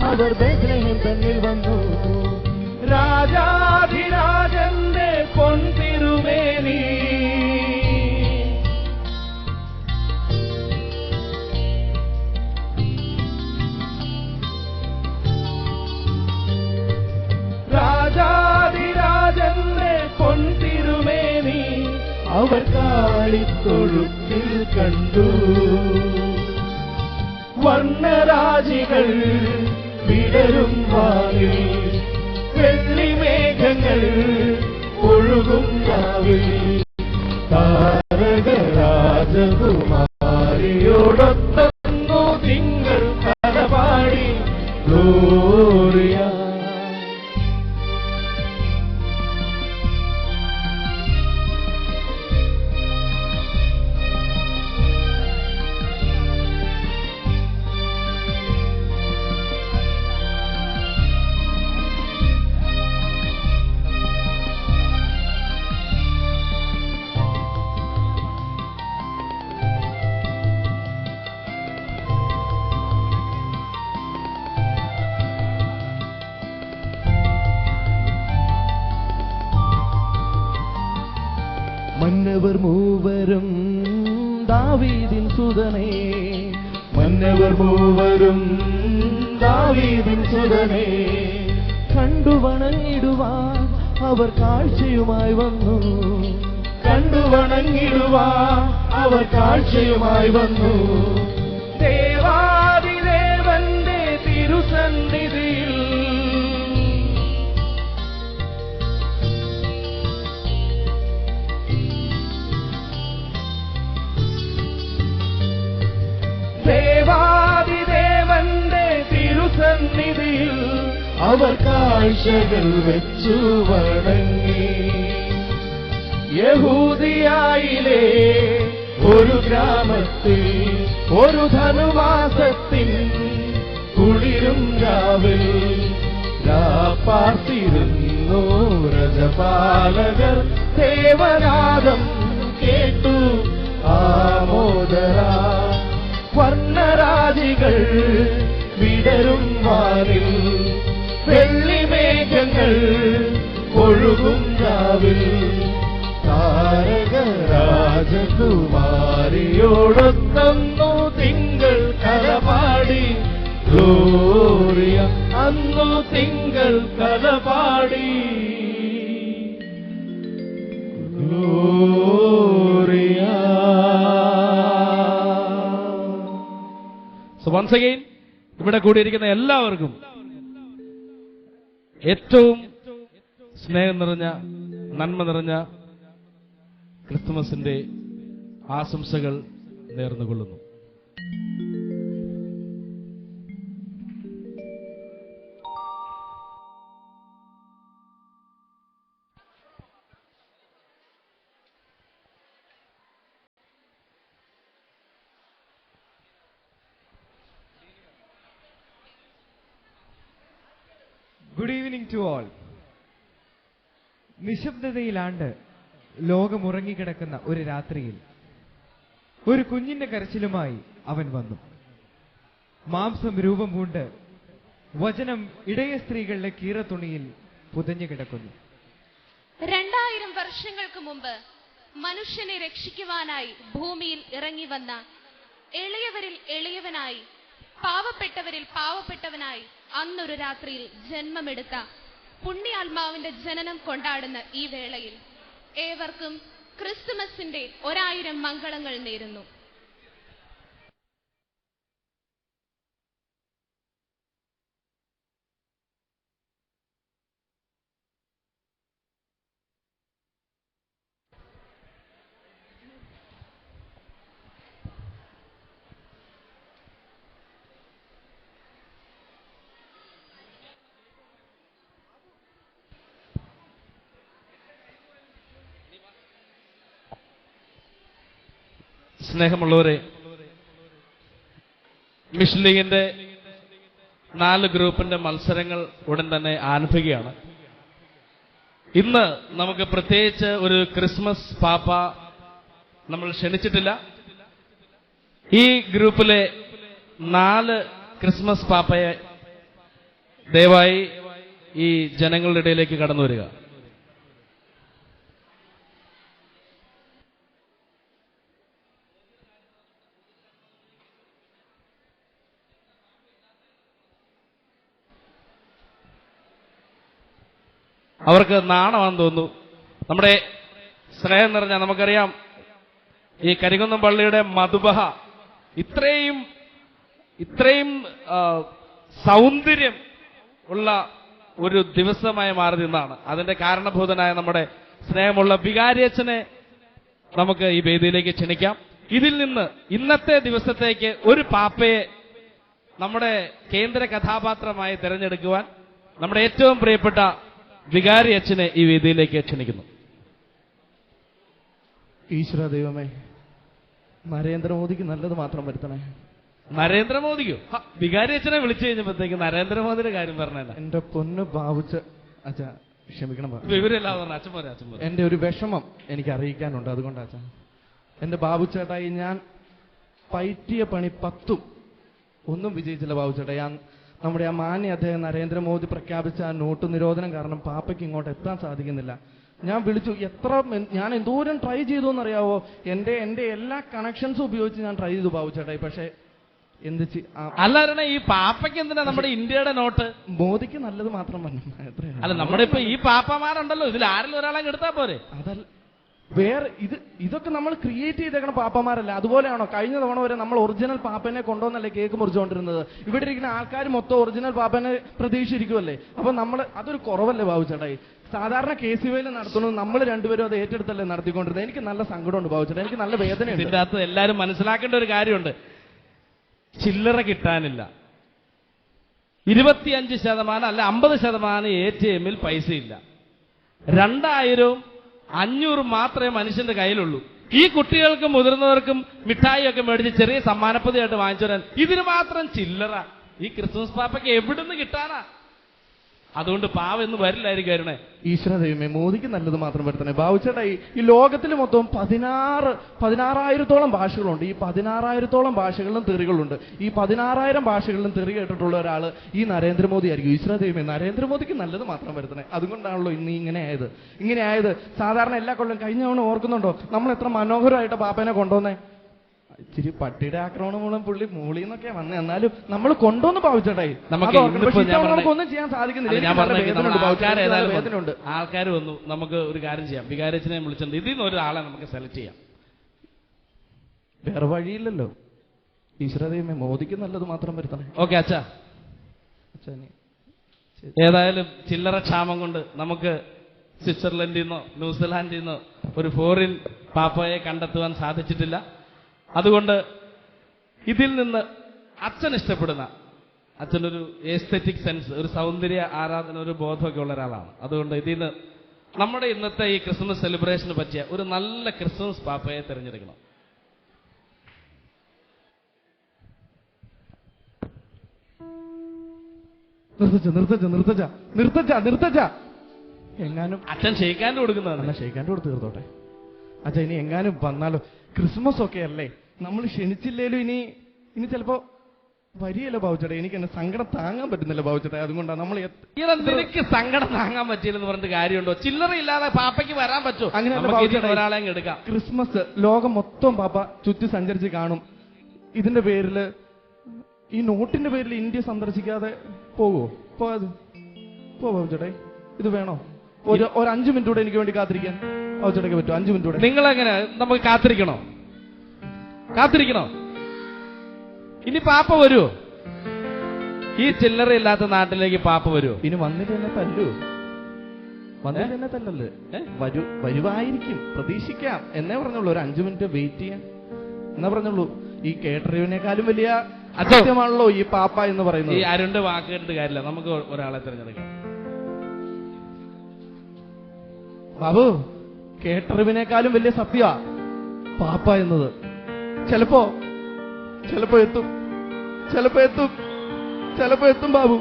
അവർ ബേത്ലഹേം തന്നിൽ വന്നു. രാജാധിരാജന്റെ പൊൻതിരുമേനി രാജാധിരാജന്റെ പൊൻതിരുമേനി അവർ കാളിത്തൊഴുത്തിൽ കണ്ടു. വർണ്ണരാജികൾ വിടരും വാനിൽ, വെള്ളിമേഘങ്ങൾ ഒഴുകും രാവിൽ, താരകരാജകുമാരിയോടൊത്തൊന്നു തിങ്കൾ കലപാടി ഗ്ലോറിയ. മന്നവർ മൂവരും ദാവീദിൻ സുതനേ, മന്നവർ മൂവരും ദാവീദിൻ സുതനേ, കണ്ടു വണങ്ങിടുവാൻ അവർ കാഴ്ചയുമായി വന്നു. കണ്ടു വണങ്ങിടുവാൻ അവർ കാഴ്ചയുമായി വന്നു. ദേവാദിദേവന്റെ തിരുസന്നിധിയിൽ ദേവാദിദേവന്റെ തിരുസന്നിധിയിൽ അവർ കാഴ്ചകൾ വെച്ചു വണങ്ങി. യഹൂദിയായിലെ ഒരു ഗ്രാമത്തിൽ ഒരു ധനുമാസത്തിൻ കുളിരും രാവിൽ പാർത്തിരുന്നു രജപാലകർ. ദേവനാദം കേട്ടു ആമോദരാ. വർണ്ണരാജികൾ വിടരും വാനിൽ, വെള്ളിമേഘങ്ങൾ ഒഴുകും രാവിൽ, താരകരാജകുമാരിയോടൊത്തൊന്നു തിങ്കൾ കലപാടി ഗ്ലോറിയ. അന്നു തിങ്കൾ കലപാടി ഗ്ലോറിയ. So once again, ഇവിടെ കൂടിയിരിക്കുന്ന എല്ലാവർക്കും ഏറ്റവും സ്നേഹം നിറഞ്ഞ നന്മ നിറഞ്ഞ ക്രിസ്തുമസിന്റെ ആശംസകൾ നേർന്നുകൊള്ളുന്നു. Good evening to all. നിശബ്ദതയിലാണ്ട് ലോകമുറങ്ങിക്കിടക്കുന്ന ഒരു രാത്രിയിൽ ഒരു കുഞ്ഞിന്റെ കരച്ചിലുമായി അവൻ വന്നു. മാംസം രൂപം പൂണ്ട് വചനം ഇടയ സ്ത്രീകളുടെ കീറത്തുണിയിൽ പുതഞ്ഞു കിടക്കുന്നു. 2000 വർഷങ്ങൾക്ക് മുമ്പ് മനുഷ്യനെ രക്ഷിക്കുവാനായി ഭൂമിയിൽ ഇറങ്ങി വന്ന എളിയവരിൽ എളിയവനായി, പാവപ്പെട്ടവരിൽ പാവപ്പെട്ടവനായി അന്നൊരു രാത്രിയിൽ ജന്മമെടുത്ത പുണ്യാത്മാവിന്റെ ജനനം കൊണ്ടാടുന്ന ഈ വേളയിൽ ഏവർക്കും ക്രിസ്തുമസിന്റെ 1000 മംഗളങ്ങൾ നേരുന്നു. സ്നേഹമുള്ളവരെ, മിഷൻ ലീഗിന്റെ 4 ഗ്രൂപ്പിന്റെ മത്സരങ്ങൾ ഉടൻ തന്നെ ആരംഭിക്കുകയാണ്. ഇന്ന് നമുക്ക് പ്രത്യേകിച്ച് ഒരു ക്രിസ്മസ് പാപ്പ നമ്മൾ ക്ഷണിച്ചിട്ടില്ല. ഈ ഗ്രൂപ്പിലെ 4 ക്രിസ്മസ് പാപ്പയെ ദയവായി ഈ ജനങ്ങളുടെ ഇടയിലേക്ക് കടന്നു വരിക. അവർക്ക് നാണമാണെന്ന് തോന്നുന്നു. നമ്മുടെ സ്നേഹം നിറഞ്ഞ, നമുക്കറിയാം ഈ കരികുന്നം പള്ളിയുടെ മധുബഹ ഇത്രയും സൗന്ദര്യം ഉള്ള ഒരു ദിവസമായി മാറി നിന്നാണ്. അതിന്റെ കാരണഭൂതനായ നമ്മുടെ സ്നേഹമുള്ള വികാരിയച്ഛനെ നമുക്ക് ഈ വേദിയിലേക്ക് ക്ഷണിക്കാം. ഇതിൽ നിന്ന് ഇന്നത്തെ ദിവസത്തേക്ക് ഒരു പാപ്പയെ നമ്മുടെ കേന്ദ്ര കഥാപാത്രമായി തിരഞ്ഞെടുക്കുവാൻ നമ്മുടെ ഏറ്റവും പ്രിയപ്പെട്ട വികാരി അച്ഛനെ ഈ വേദിയിലേക്ക് ക്ഷണിക്കുന്നു. ഈശ്വര ദൈവമേ, നരേന്ദ്രമോദിക്ക് നല്ലത് മാത്രം വരുത്തണേ. നരേന്ദ്രമോദിക്കോ? വികാരി അച്ഛനെ വിളിച്ചു കഴിഞ്ഞപ്പോഴത്തേക്ക് നരേന്ദ്രമോദിയുടെ കാര്യം പറഞ്ഞല്ല. എന്റെ പൊന്ന് ബാബുച്ച അച്ഛാ, ക്ഷമിക്കണം. വിവരമില്ലാതെ പറഞ്ഞു. അച്ഛൻ പറയാം, അച്ഛൻ പറയാം. എന്റെ ഒരു വിഷമം എനിക്ക് അറിയിക്കാനുണ്ട്, അതുകൊണ്ടാ അച്ഛാ. എന്റെ ബാബുച്ചേട്ടായി ഞാൻ പയറ്റിയ പണി 10 ഒന്നും വിജയിച്ചില്ല ബാബുച്ചേട്ടാ. നമ്മുടെ ആ മാന്യ അദ്ദേഹം നരേന്ദ്രമോദി പ്രഖ്യാപിച്ച ആ നോട്ട് നിരോധനം കാരണം പാപ്പയ്ക്ക് ഇങ്ങോട്ട് എത്താൻ സാധിക്കുന്നില്ല. ഞാൻ വിളിച്ചു, ഞാൻ എന്തോരം ട്രൈ ചെയ്തു എന്നറിയാവോ. എന്റെ എല്ലാ കണക്ഷൻസും ഉപയോഗിച്ച് ഞാൻ ട്രൈ ചെയ്തു ബാബുച്ചേട്ടായി. പക്ഷെ എന്ത് അല്ലാതെ ഈ പാപ്പയ്ക്ക് എന്തിനാ നമ്മുടെ ഇന്ത്യയുടെ നോട്ട്? മോദിക്ക് നല്ലത് മാത്രം പറഞ്ഞു. അല്ല, നമ്മുടെ ഇപ്പൊ ഈ പാപ്പമാരുണ്ടല്ലോ, ഇതിൽ ആരെങ്കിലും ഒരാളെ എടുത്താൽ പോരെ? അതല്ല, വേറെ ഇതൊക്കെ നമ്മൾ ക്രിയേറ്റ് ചെയ്തേക്കണ പാപ്പമാരല്ല. അതുപോലെയാണോ കഴിഞ്ഞ തവണ വരെ നമ്മൾ ഒറിജിനൽ പാപ്പനെ കൊണ്ടുവന്നല്ലേ കേക്ക് മുറിച്ചുകൊണ്ടിരുന്നത്? ഇവിടെ ഇരിക്കുന്ന ആൾക്കാർ മൊത്തം ഒറിജിനൽ പാപ്പനെ പ്രതീക്ഷിച്ചിരിക്കുമല്ലേ? അപ്പൊ നമ്മൾ അതൊരു കുറവല്ലേ ബാബുച്ചേട്ടായി? സാധാരണ KCVയിൽ നടത്തുന്നു, നമ്മൾ രണ്ടുപേരും അത് ഏറ്റെടുത്തല്ലേ നടത്തിക്കൊണ്ടിരുന്നത്. എനിക്ക് നല്ല സങ്കടമുണ്ട് ബാബുച്ചേട്ടാ, എനിക്ക് നല്ല വേദനയുണ്ട്. ഇതിന്റെ അകത്ത് എല്ലാവരും മനസ്സിലാക്കേണ്ട ഒരു കാര്യമുണ്ട്. ചില്ലറ കിട്ടാനില്ല. 25% അല്ല 50% ATMൽ പൈസയില്ല. 2000ഉം 500 മാത്രമേ മനുഷ്യന്റെ കയ്യിലുള്ളൂ. ഈ കുട്ടികൾക്കും മുതിർന്നവർക്കും മിഠായിയൊക്കെ മേടിച്ച് ചെറിയ സമ്മാനപ്പതിയായിട്ട് വാങ്ങിച്ചു തരാൻ ഇതിന് മാത്രം ചില്ലറ ഈ ക്രിസ്മസ് പാപ്പയ്ക്ക് എവിടുന്ന് കിട്ടാനാ? അതുകൊണ്ട് പാവം എന്ന് വരില്ലായിരിക്കും വരുന്നേ. ഈശ്വര ദൈവമേ, മോദിക്ക് നല്ലത് മാത്രം വരുത്തണേ ബാബുച്ചേട്ടായി. ഈ ലോകത്തിൽ മൊത്തം 16,000-ഓളം ഭാഷകളുണ്ട്. ഈ 16,000-ഓളം ഭാഷകളിലും തെറികളുണ്ട്. ഈ 16,000 ഭാഷകളിലും തെറി കേട്ടിട്ടുള്ള ഒരാള് ഈ നരേന്ദ്രമോദി ആയിരിക്കും. ഈശ്വര ദൈവമേ, നരേന്ദ്രമോദിക്ക് നല്ലത് മാത്രം വരുത്തണേ. അതുകൊണ്ടാണല്ലോ ഇന്ന് ഇങ്ങനെ ആയത്. സാധാരണ എല്ലാ കൊല്ലം കഴിഞ്ഞ തവണ ഓർക്കുന്നുണ്ടോ നമ്മൾ എത്ര മനോഹരമായിട്ട് പാപ്പനെ കൊണ്ടുവന്നേ? ഇച്ചിരി പട്ടിയുടെ ആക്രമണം മൂലം പുള്ളി മൂളിന്നൊക്കെ വന്നേ, എന്നാലും നമ്മൾ കൊണ്ടുവന്ന് ബാബുച്ചേട്ടായി. നമുക്കൊന്നും ചെയ്യാൻ സാധിക്കുന്നില്ല. ആൾക്കാർ വന്നു. നമുക്ക് ഒരു കാര്യം ചെയ്യാം, വികാരച്ചനെ വിളിച്ചിട്ടുണ്ട്. ഇതിൽ നിന്ന് ഒരാളെ നമുക്ക് സെലക്ട് ചെയ്യാം. വേറെ വഴിയില്ലല്ലോ. ഈശ്വരദൈവമേ, മോദിക്ക് നല്ലത് മാത്രം വരുത്തണേ. ഓക്കെ അച്ഛാ. ഏതായാലും ചില്ലറ ക്ഷാമം കൊണ്ട് നമുക്ക് സ്വിറ്റ്സർലൻഡിൽ നിന്നോ ന്യൂസിലാൻഡിൽ നിന്നോ ഒരു ഫോറിൻ പാപ്പയെ കണ്ടെത്തുവാൻ സാധിച്ചിട്ടില്ല. അതുകൊണ്ട് ഇതിൽ നിന്ന് അച്ഛൻ ഇഷ്ടപ്പെടുന്ന, അച്ഛനൊരു എസ്തെറ്റിക് സെൻസ്, ഒരു സൗന്ദര്യ ആരാധന, ഒരു ബോധമൊക്കെ ഉള്ള ഒരാളാണ്. അതുകൊണ്ട് ഇതിൽ നിന്ന് നമ്മുടെ ഇന്നത്തെ ഈ ക്രിസ്മസ് സെലിബ്രേഷന് പറ്റിയ ഒരു നല്ല ക്രിസ്മസ് പാപ്പയെ തിരഞ്ഞെടുക്കണം. നിർത്തച്ച എങ്ങാനും അച്ഛൻ ഷെയ്ക്കാൻ്റെ കൊടുക്കുന്നതാണ്. ഷെയ്ക്കാൻ്റെ കൊടുത്ത് തീർത്തോട്ടെ അച്ഛാ. ഇനി എങ്ങാനും വന്നാലോ? ക്രിസ്മസ് ഒക്കെ അല്ലേ, നമ്മൾ ക്ഷണിച്ചില്ലേലും ഇനി ചിലപ്പോ വരിയല്ലോ ബാബുച്ചേട്ടാ. എനിക്ക് എന്നെ സങ്കടം താങ്ങാൻ പറ്റുന്നില്ല ബാബുച്ചേട്ടാ. അതുകൊണ്ടാണ് നമ്മൾ നിനക്ക് സങ്കടം താങ്ങാൻ പറ്റിയില്ലെന്ന് പറഞ്ഞിട്ട് കാര്യമുണ്ടോ? ചില്ലറ ഇല്ലാതെ പാപ്പയ്ക്ക് വരാൻ പറ്റുമോ? അങ്ങനെ ഒരാളെ എടുക്കാം. ക്രിസ്മസ് ലോകം മൊത്തം പാപ്പ ചുറ്റി സഞ്ചരിച്ച് കാണും. ഇതിന്റെ പേരില്, ഈ നോട്ടിന്റെ പേരിൽ ഇന്ത്യ സന്ദർശിക്കാതെ പോകുമോ? ബാബുച്ചേട്ടാ, ഇത് വേണോ? ഒരു 5 മിനിറ്റ് കൂടെ എനിക്ക് വേണ്ടി കാത്തിരിക്കാൻ ബാബുച്ചേട്ടയ്ക്ക് പറ്റുമോ? 5 മിനിറ്റ് കൂടെ നിങ്ങളെങ്ങനെ? നമുക്ക് കാത്തിരിക്കണോ? ഇനി പാപ്പ വരുമോ? ഈ ചില്ലറയില്ലാത്ത നാട്ടിലേക്ക് പാപ്പ വരുമോ? ഇനി വന്നിട്ട് എന്നെ തല്ലുവോ? വന്നിട്ട് എന്നെ തല്ലല്ലേ? വരുവായിരിക്കും, പ്രതീക്ഷിക്കാം എന്നേ പറഞ്ഞുള്ളൂ. ഒരു 5 മിനിറ്റ് വെയിറ്റ് ചെയ്യാൻ എന്നാ പറഞ്ഞുള്ളൂ. ഈ കേട്ടറിവിനേക്കാളും വലിയ അസത്യമാണല്ലോ ഈ പാപ്പ എന്ന് പറയുന്നത്. ഈ അരുണ്ട് വാക്ക് കേട്ടിട്ട് കാര്യമില്ല. നമുക്ക് ഒരാളെ തിരഞ്ഞെടുക്കാം. ബാബു, കേട്ടറിവിനേക്കാളും വലിയ സത്യ പാപ്പ എന്നത്. ചിലപ്പോ എത്തും ബാബു.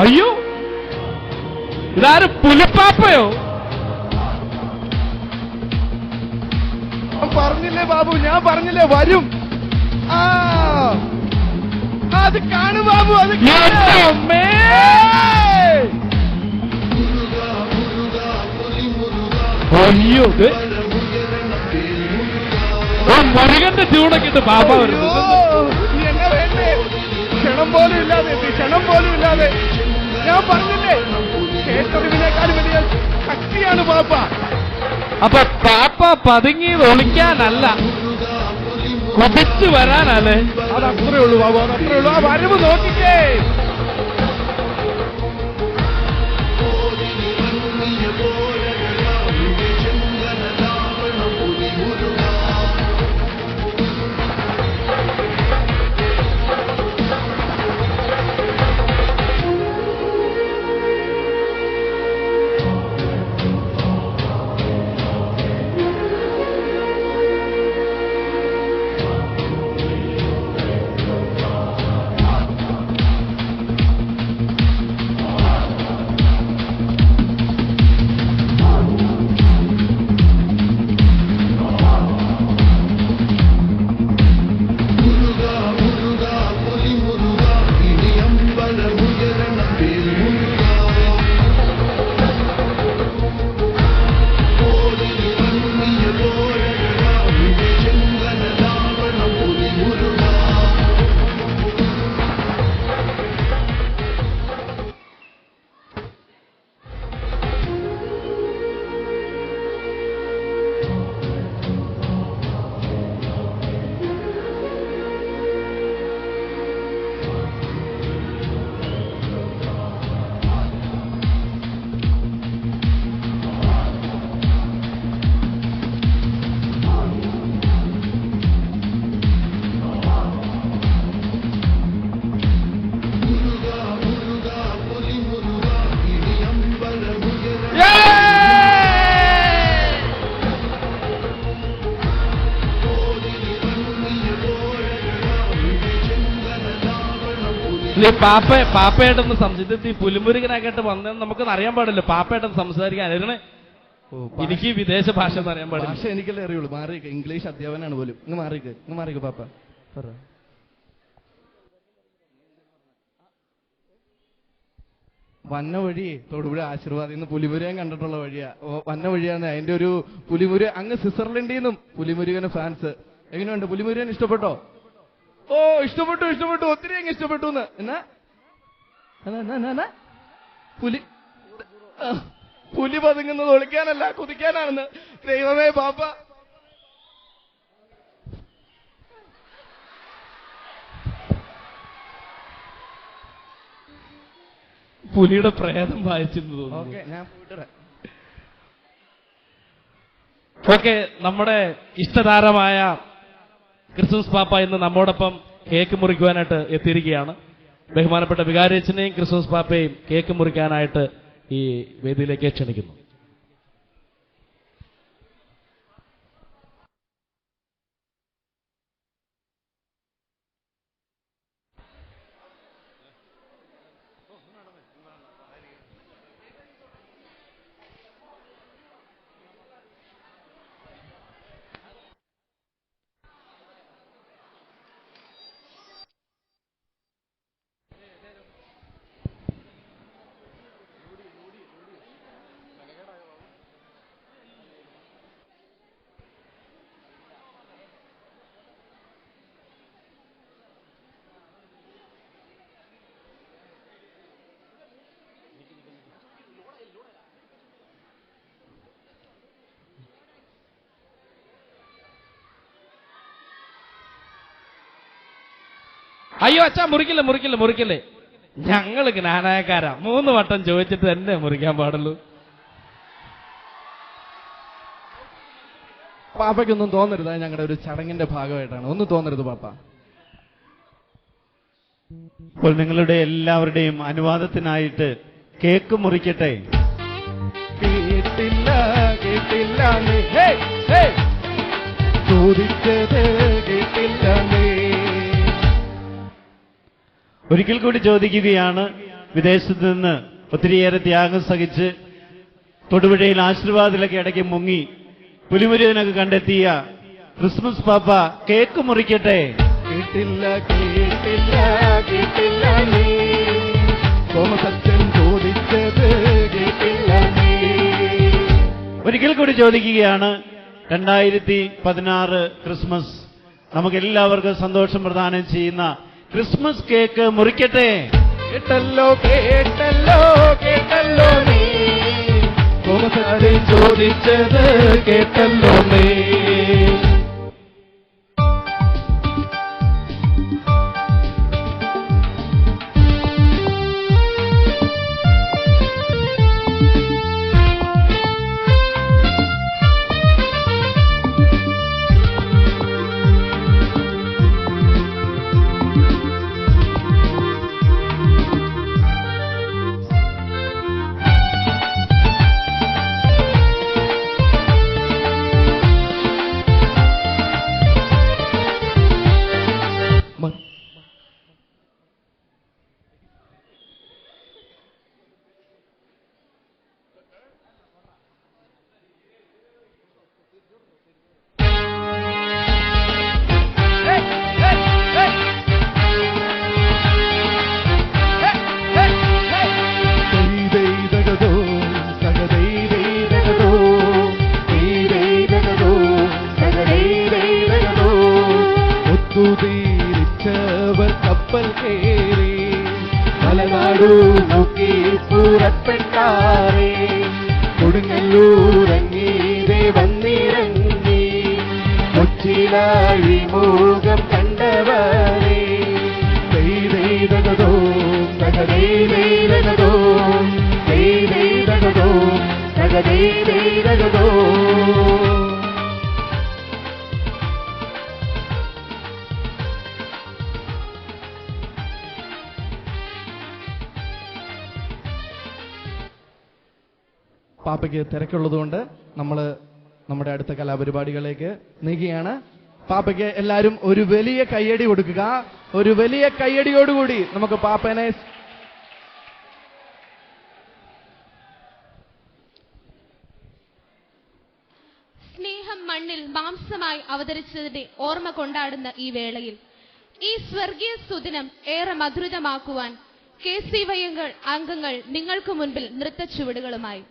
അയ്യോ, ഇതാരും പുലിപ്പാപ്പയോ? പറഞ്ഞില്ലേ ബാബു, ഞാൻ പറഞ്ഞില്ലേ വരും. ആ അത് കാണു ബാബു, അത് അയ്യോ മുരുകന്റെ ട്യൂണൊക്കെ ഇട്ട് ബാബ വരുന്നു. എന്നെ വേണ്ടേ? ക്ഷണം പോലും ഇല്ലാതെ എത്തി, ക്ഷണം പോലും ഇല്ലാതെ. ഞാൻ പറഞ്ഞില്ലേ കേട്ടറിവിനേക്കാൾ വലിയ ശക്തിയാണ് പാപ്പ. അപ്പൊ പാപ്പ പതുങ്ങിയത് ഒളിക്കാനല്ല, കുതിച്ചു വരാനല്ലേ. അതത്രേ ഉള്ളൂ ബാബു, അതത്രേ ഉള്ളൂ. ആ വരവ് നോക്കിക്കേ. പാപ്പയായിട്ടൊന്ന് സംസാരിച്ച് ഈ പുലിമുരുകനായിട്ട് വന്നതെന്ന് നമുക്കൊന്നും അറിയാൻ പാടില്ല. പാപ്പയായിട്ടൊന്ന് സംസാരിക്കാൻ അറിയണേ. എനിക്ക് വിദേശ ഭാഷ ഒന്നും അറിയാൻ പാടില്ല. ഭാഷ എനിക്കല്ലേ അറിയുള്ളൂ. മാറിക്ക്, ഇംഗ്ലീഷ് അധ്യാപനാണ് പോലും. ഇന്ന് മാറിക്ക് പാപ്പ. വന്ന വഴി തൊടുപുഴ ആശീർവാദം ഇന്ന് പുലിമുരുകൻ കണ്ടിട്ടുള്ള വഴിയാ. വന്ന വഴിയാണ് അതിന്റെ ഒരു പുലിമുരുക. അങ്ങ് സ്വിറ്റ്സർലൻഡിൽ നിന്നും പുലിമുരുകന് ഫാൻസ്. എങ്ങനെയുണ്ട് പുലിമുരുകൻ? ഇഷ്ടപ്പെട്ടോ? ഓ ഇഷ്ടപ്പെട്ടു, ഒത്തിരി അങ്ങ് ഇഷ്ടപ്പെട്ടു. എന്നാ പുലി പതുങ്ങുന്നത് ഒളിക്കാനല്ല, കുതിക്കാനാണെന്ന്. ദൈവമേ പാപ്പ. പുലിയുടെ പ്രേതം വായിച്ചെന്ന് തോന്നുന്നു. ഓക്കെ, ഞാൻ പോയിട്ട്. ഓക്കെ, നമ്മുടെ ഇഷ്ടതാരമായ ക്രിസ്മസ് പാപ്പ ഇന്ന് നമ്മോടൊപ്പം കേക്ക് മുറിക്കുവാനായിട്ട് എത്തിയിരിക്കുകയാണ്. ബഹുമാനപ്പെട്ട വികാരിയച്ഛനെയും ക്രിസ്മസ് പാപ്പയും കേക്ക് മുറിക്കാനായിട്ട് ഈ വേദിയിലേക്ക് ക്ഷണിക്കുന്നു. അയ്യോ അച്ഛാ, മുറിക്കില്ലേ. ഞങ്ങള് ജ്ഞാനായക്കാരാ. 3 വട്ടം ചോദിച്ചിട്ട് തന്നെ മുറിക്കാൻ പാടുള്ളൂ. പാപ്പയ്ക്കൊന്നും തോന്നരുത്, ഞങ്ങളുടെ ഒരു ചടങ്ങിന്റെ ഭാഗമായിട്ടാണ്. ഒന്നും തോന്നരുത് പാപ്പ. അപ്പോൾ നിങ്ങളുടെ എല്ലാവരുടെയും അനുവാദത്തിനായിട്ട് കേക്ക് മുറിക്കട്ടെ. കേട്ടില്ല ചോദിച്ചത് കേട്ടില്ല. ഒരിക്കൽ കൂടി ചോദിക്കുകയാണ്, വിദേശത്ത് നിന്ന് ഒത്തിരിയേറെ ത്യാഗം സഹിച്ച് തൊടുപുഴയിൽ ആശീർവാദത്തിലൊക്കെ ഇടയ്ക്ക് മുങ്ങി പുലിമുരുകനൊക്കെ കണ്ടെത്തിയ ക്രിസ്മസ് പാപ്പ കേക്ക് മുറിക്കട്ടെ. കേട്ടില്ല കേട്ടില്ല കേട്ടില്ല നീ തോമസച്ചൻ ചോദിച്ചത് കേട്ടില്ല നീ. ഒരിക്കൽ കൂടി ചോദിക്കുകയാണ്, 2016 ക്രിസ്മസ് നമുക്കെല്ലാവർക്കും സന്തോഷം പ്രദാനം ചെയ്യുന്ന ക്രിസ്മസ് കേക്ക് മുറിക്കട്ടെ. കേട്ടല്ലോ കേട്ടല്ലോ കേട്ടല്ലോ നീ തോമസച്ചൻ ചോദിച്ചത് കേട്ടല്ലോ നീ. ഒത്തുതീരിച്ചവർ കപ്പൽ കേറി മലനാടു നോക്കി പുറപ്പെട്ടാറേ കൊടുങ്ങല്ലൂരങ്ങീരെ വന്നിറങ്ങി കൊച്ചിലാഴിമുഖം കണ്ടവരേ ദൈതോ സകദൈതോ ദൈതോ സകദൈതോ. പാപ്പയ്ക്ക് തിരക്കുള്ളതുകൊണ്ട് നമ്മൾ നമ്മുടെ അടുത്ത കലാപരിപാടികളിലേക്ക് നീങ്ങുകയാണ്. പാപ്പയ്ക്ക് എല്ലാവരും ഒരു വലിയ കയ്യടി കൊടുക്കുക. ഒരു വലിയ കയ്യടിയോടുകൂടി നമുക്ക് പാപ്പനെ സ്നേഹം മണ്ണിൽ മാംസമായി അവതരിച്ചതിന്റെ ഓർമ്മ കൊണ്ടാടുന്ന ഈ വേളയിൽ ഈ സ്വർഗീയ സുദിനം ഏറെ മധുരിതമാക്കുവാൻ KCY അംഗങ്ങൾ നിങ്ങൾക്ക് മുൻപിൽ നൃത്തച്ചുവടുകളുമായി.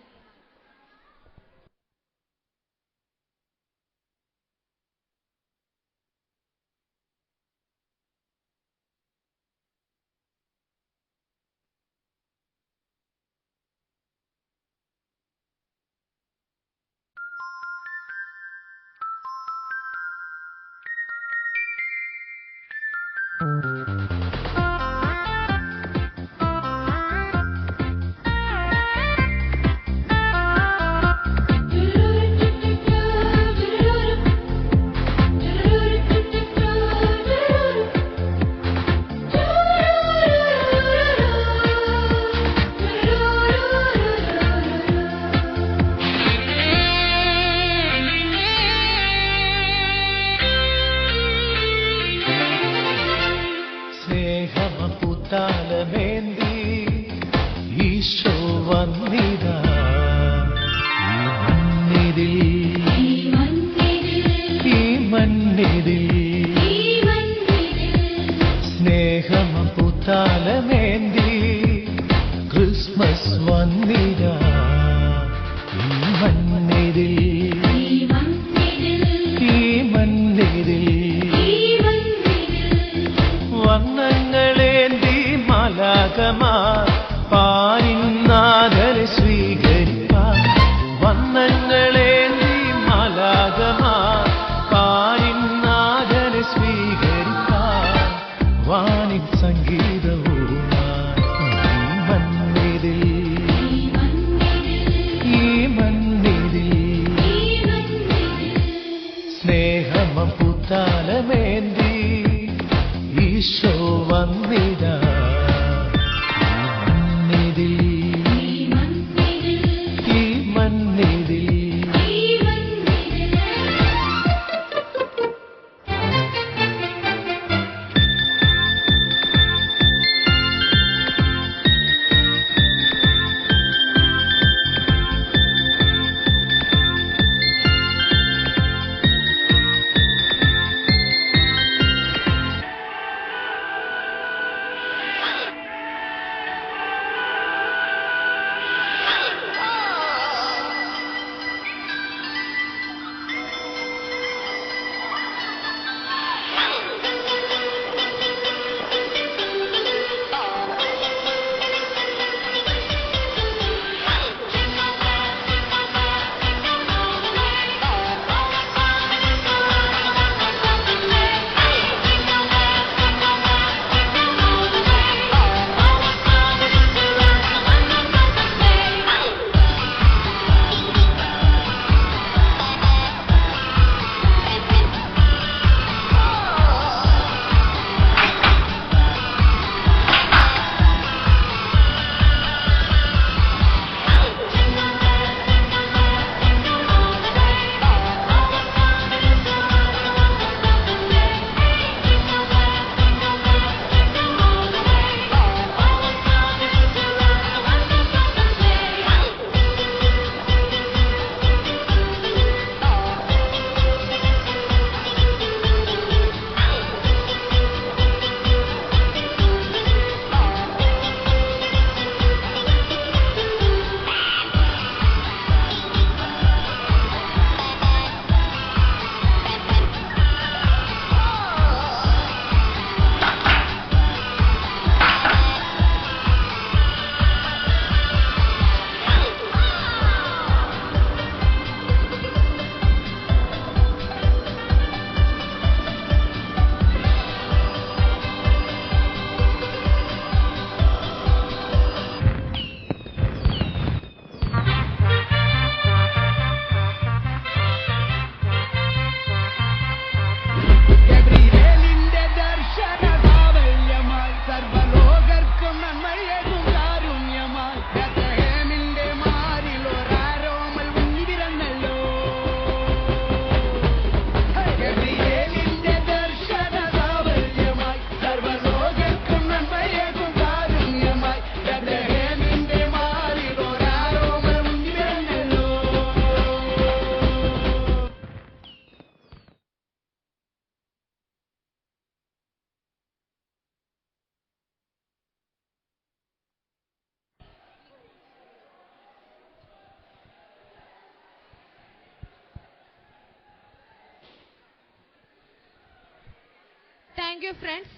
Thank you friends.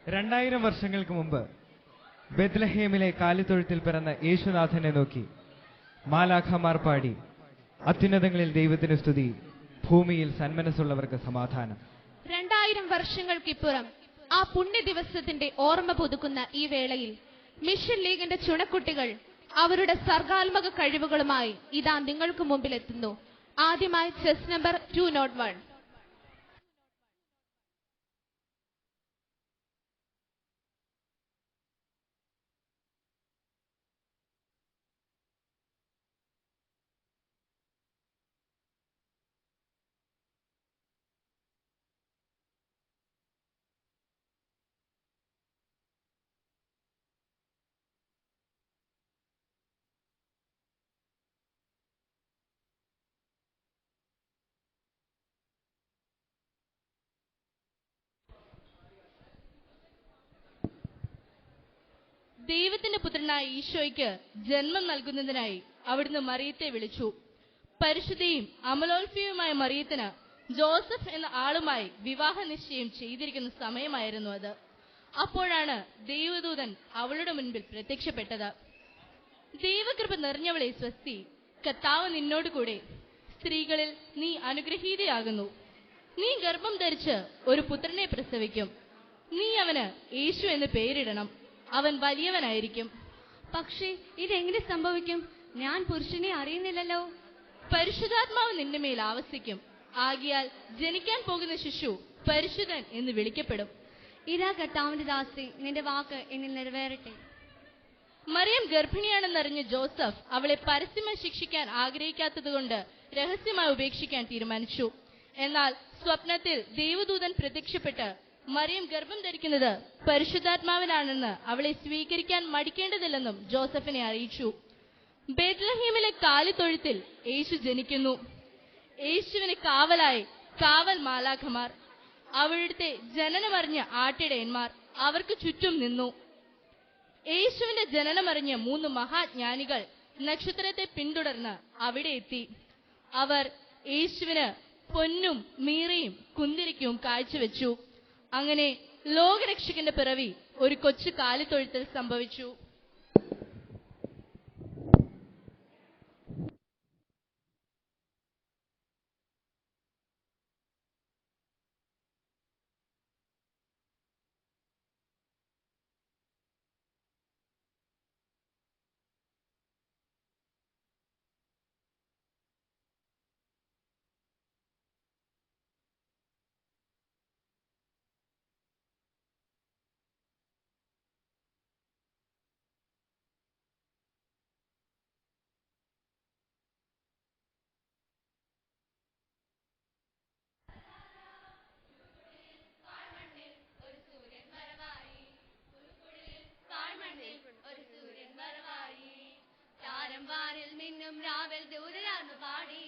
2000 വർഷങ്ങൾക്ക് മുമ്പ് ബെത്ലഹേമിലെ കാലിത്തൊഴുത്തിൽ പിറന്ന യേശുനാഥനെ നോക്കി മാലാഖമാർ പാടി, അത്യുന്നതങ്ങളിൽ ദൈവത്തിന് സ്തുതി, ഭൂമിയിൽ സന്മനസ്സുള്ളവർക്ക് സമാധാനം. 2000 വർഷങ്ങൾക്കിപ്പുറം ആ പുണ്യ ദിവസത്തിന്റെ ഓർമ്മ പുതുക്കുന്ന ഈ വേളയിൽ മിഷൻ ലീഗിന്റെ ചുണക്കുട്ടികൾ അവരുടെ സർഗാത്മക കഴിവുകളുമായി ഇതാ നിങ്ങൾക്ക് മുമ്പിൽ എത്തുന്നു. ആദ്യമായി ചെസ് നമ്പർ 201. ദൈവത്തിന്റെ പുത്രനായ ഈശോയ്ക്ക് ജന്മം നൽകുന്നതിനായി അവിടുന്ന് മറിയത്തെ വിളിച്ചു. പരിശുദ്ധയും അമലോത്ഭവയുമായ മറിയത്തിന് ജോസഫ് എന്ന ആളുമായി വിവാഹ നിശ്ചയം ചെയ്തിരിക്കുന്ന സമയമായിരുന്നു അത്. അപ്പോഴാണ് ദൈവദൂതൻ അവളുടെ മുൻപിൽ പ്രത്യക്ഷപ്പെട്ടത്. ദൈവകൃപ നിറഞ്ഞവളെ സ്വസ്തി, കർത്താവ് നിന്നോട് കൂടെ, സ്ത്രീകളിൽ നീ അനുഗ്രഹീതയാകുന്നു. നീ ഗർഭം ധരിച്ച് ഒരു പുത്രനെ പ്രസവിക്കും. നീ അവന് യേശു എന്ന് പേരിടണം. അവൻ വലിയവനായിരിക്കും. പക്ഷേ ഇതെങ്ങനെ സംഭവിക്കും? ഞാൻ പുരുഷനെ അറിയുന്നില്ലല്ലോ. പരിശുദ്ധാത്മാവ് നിന്റെ മേൽ ആവസിക്കും. ആകിയാൽ ജനിക്കാൻ പോകുന്ന ശിശു പരിശുദ്ധൻ എന്ന് വിളിക്കപ്പെടും. ഇതാ കർത്താവിന്റെ ദാസി, നിന്റെ വാക്ക് എന്നിൽ നിറവേറട്ടെ. മറിയം ഗർഭിണിയാണെന്നറിഞ്ഞ ജോസഫ് അവളെ പരസ്യമായി ശിക്ഷിക്കാൻ ആഗ്രഹിക്കാത്തതുകൊണ്ട് രഹസ്യമായി ഉപേക്ഷിക്കാൻ തീരുമാനിച്ചു. എന്നാൽ സ്വപ്നത്തിൽ ദൈവദൂതൻ പ്രത്യക്ഷപ്പെട്ട് മറിയം ഗർഭം ധരിക്കുന്നത് പരിശുദ്ധാത്മാവിനാണെന്ന് അവളെ സ്വീകരിക്കാൻ മടിക്കേണ്ടതില്ലെന്നും ജോസഫിനെ അറിയിച്ചു. ബെത്ലഹേമിലെ കാലിത്തൊഴുത്തിൽ യേശു ജനിക്കുന്നു. യേശുവിന് കാവലായി കാവൽ മാലാഖമാർ, അവിടുത്തെ ജനനമറിഞ്ഞ ആട്ടിടയന്മാർ അവർക്ക് ചുറ്റും നിന്നു. യേശുവിന്റെ ജനനമറിഞ്ഞ 3 മഹാജ്ഞാനികൾ നക്ഷത്രത്തെ പിന്തുടർന്ന് അവിടെ എത്തി. അവർ യേശുവിന് പൊന്നും മീറയും കുന്തിരിക്കവും കാഴ്ചവെച്ചു. അങ്ങനെ ലോകരക്ഷകന്റെ പിറവി ഒരു കൊച്ചു കാലിത്തൊഴുത്തിൽ സംഭവിച്ചു. വാനിൽ മിന്നും രാവിൽ ദൂതരാർന്നു പാടി,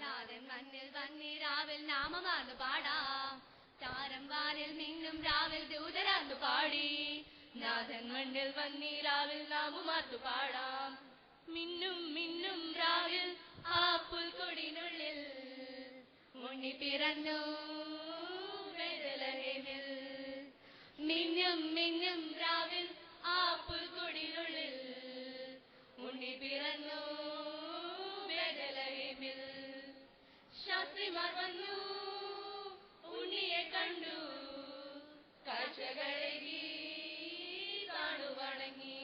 നാദൻ മണ്ണിൽ വന്നി രാവിൽ നാമമാർന്നു പാടാം. താരം വാനിൽ മിന്നും രാവിൽ ദൂതരാർന്നു പാടി, നാദൻ മണ്ണിൽ വന്നി രാവിൽ നാമമാർന്നു പാടാം. മിന്നും മിന്നും രാവിൽ ആ പുൽക്കൊടിനുള്ളിൽ ഉണ്ണി പിറന്നു ബെത്ലഹേമിൽ. മിന്നും മിന്നും രാവിൽ ആ പുൽക്കൊടിനുള്ളിൽ ഉണ്ണി പിറന്നു ബെത്ലഹേമിൽ. ശാസ്ത്രിമാർ വന്നു ഉണ്ണിയെ കണ്ടു, കാഴ്ചകളേകി താണു വണങ്ങി.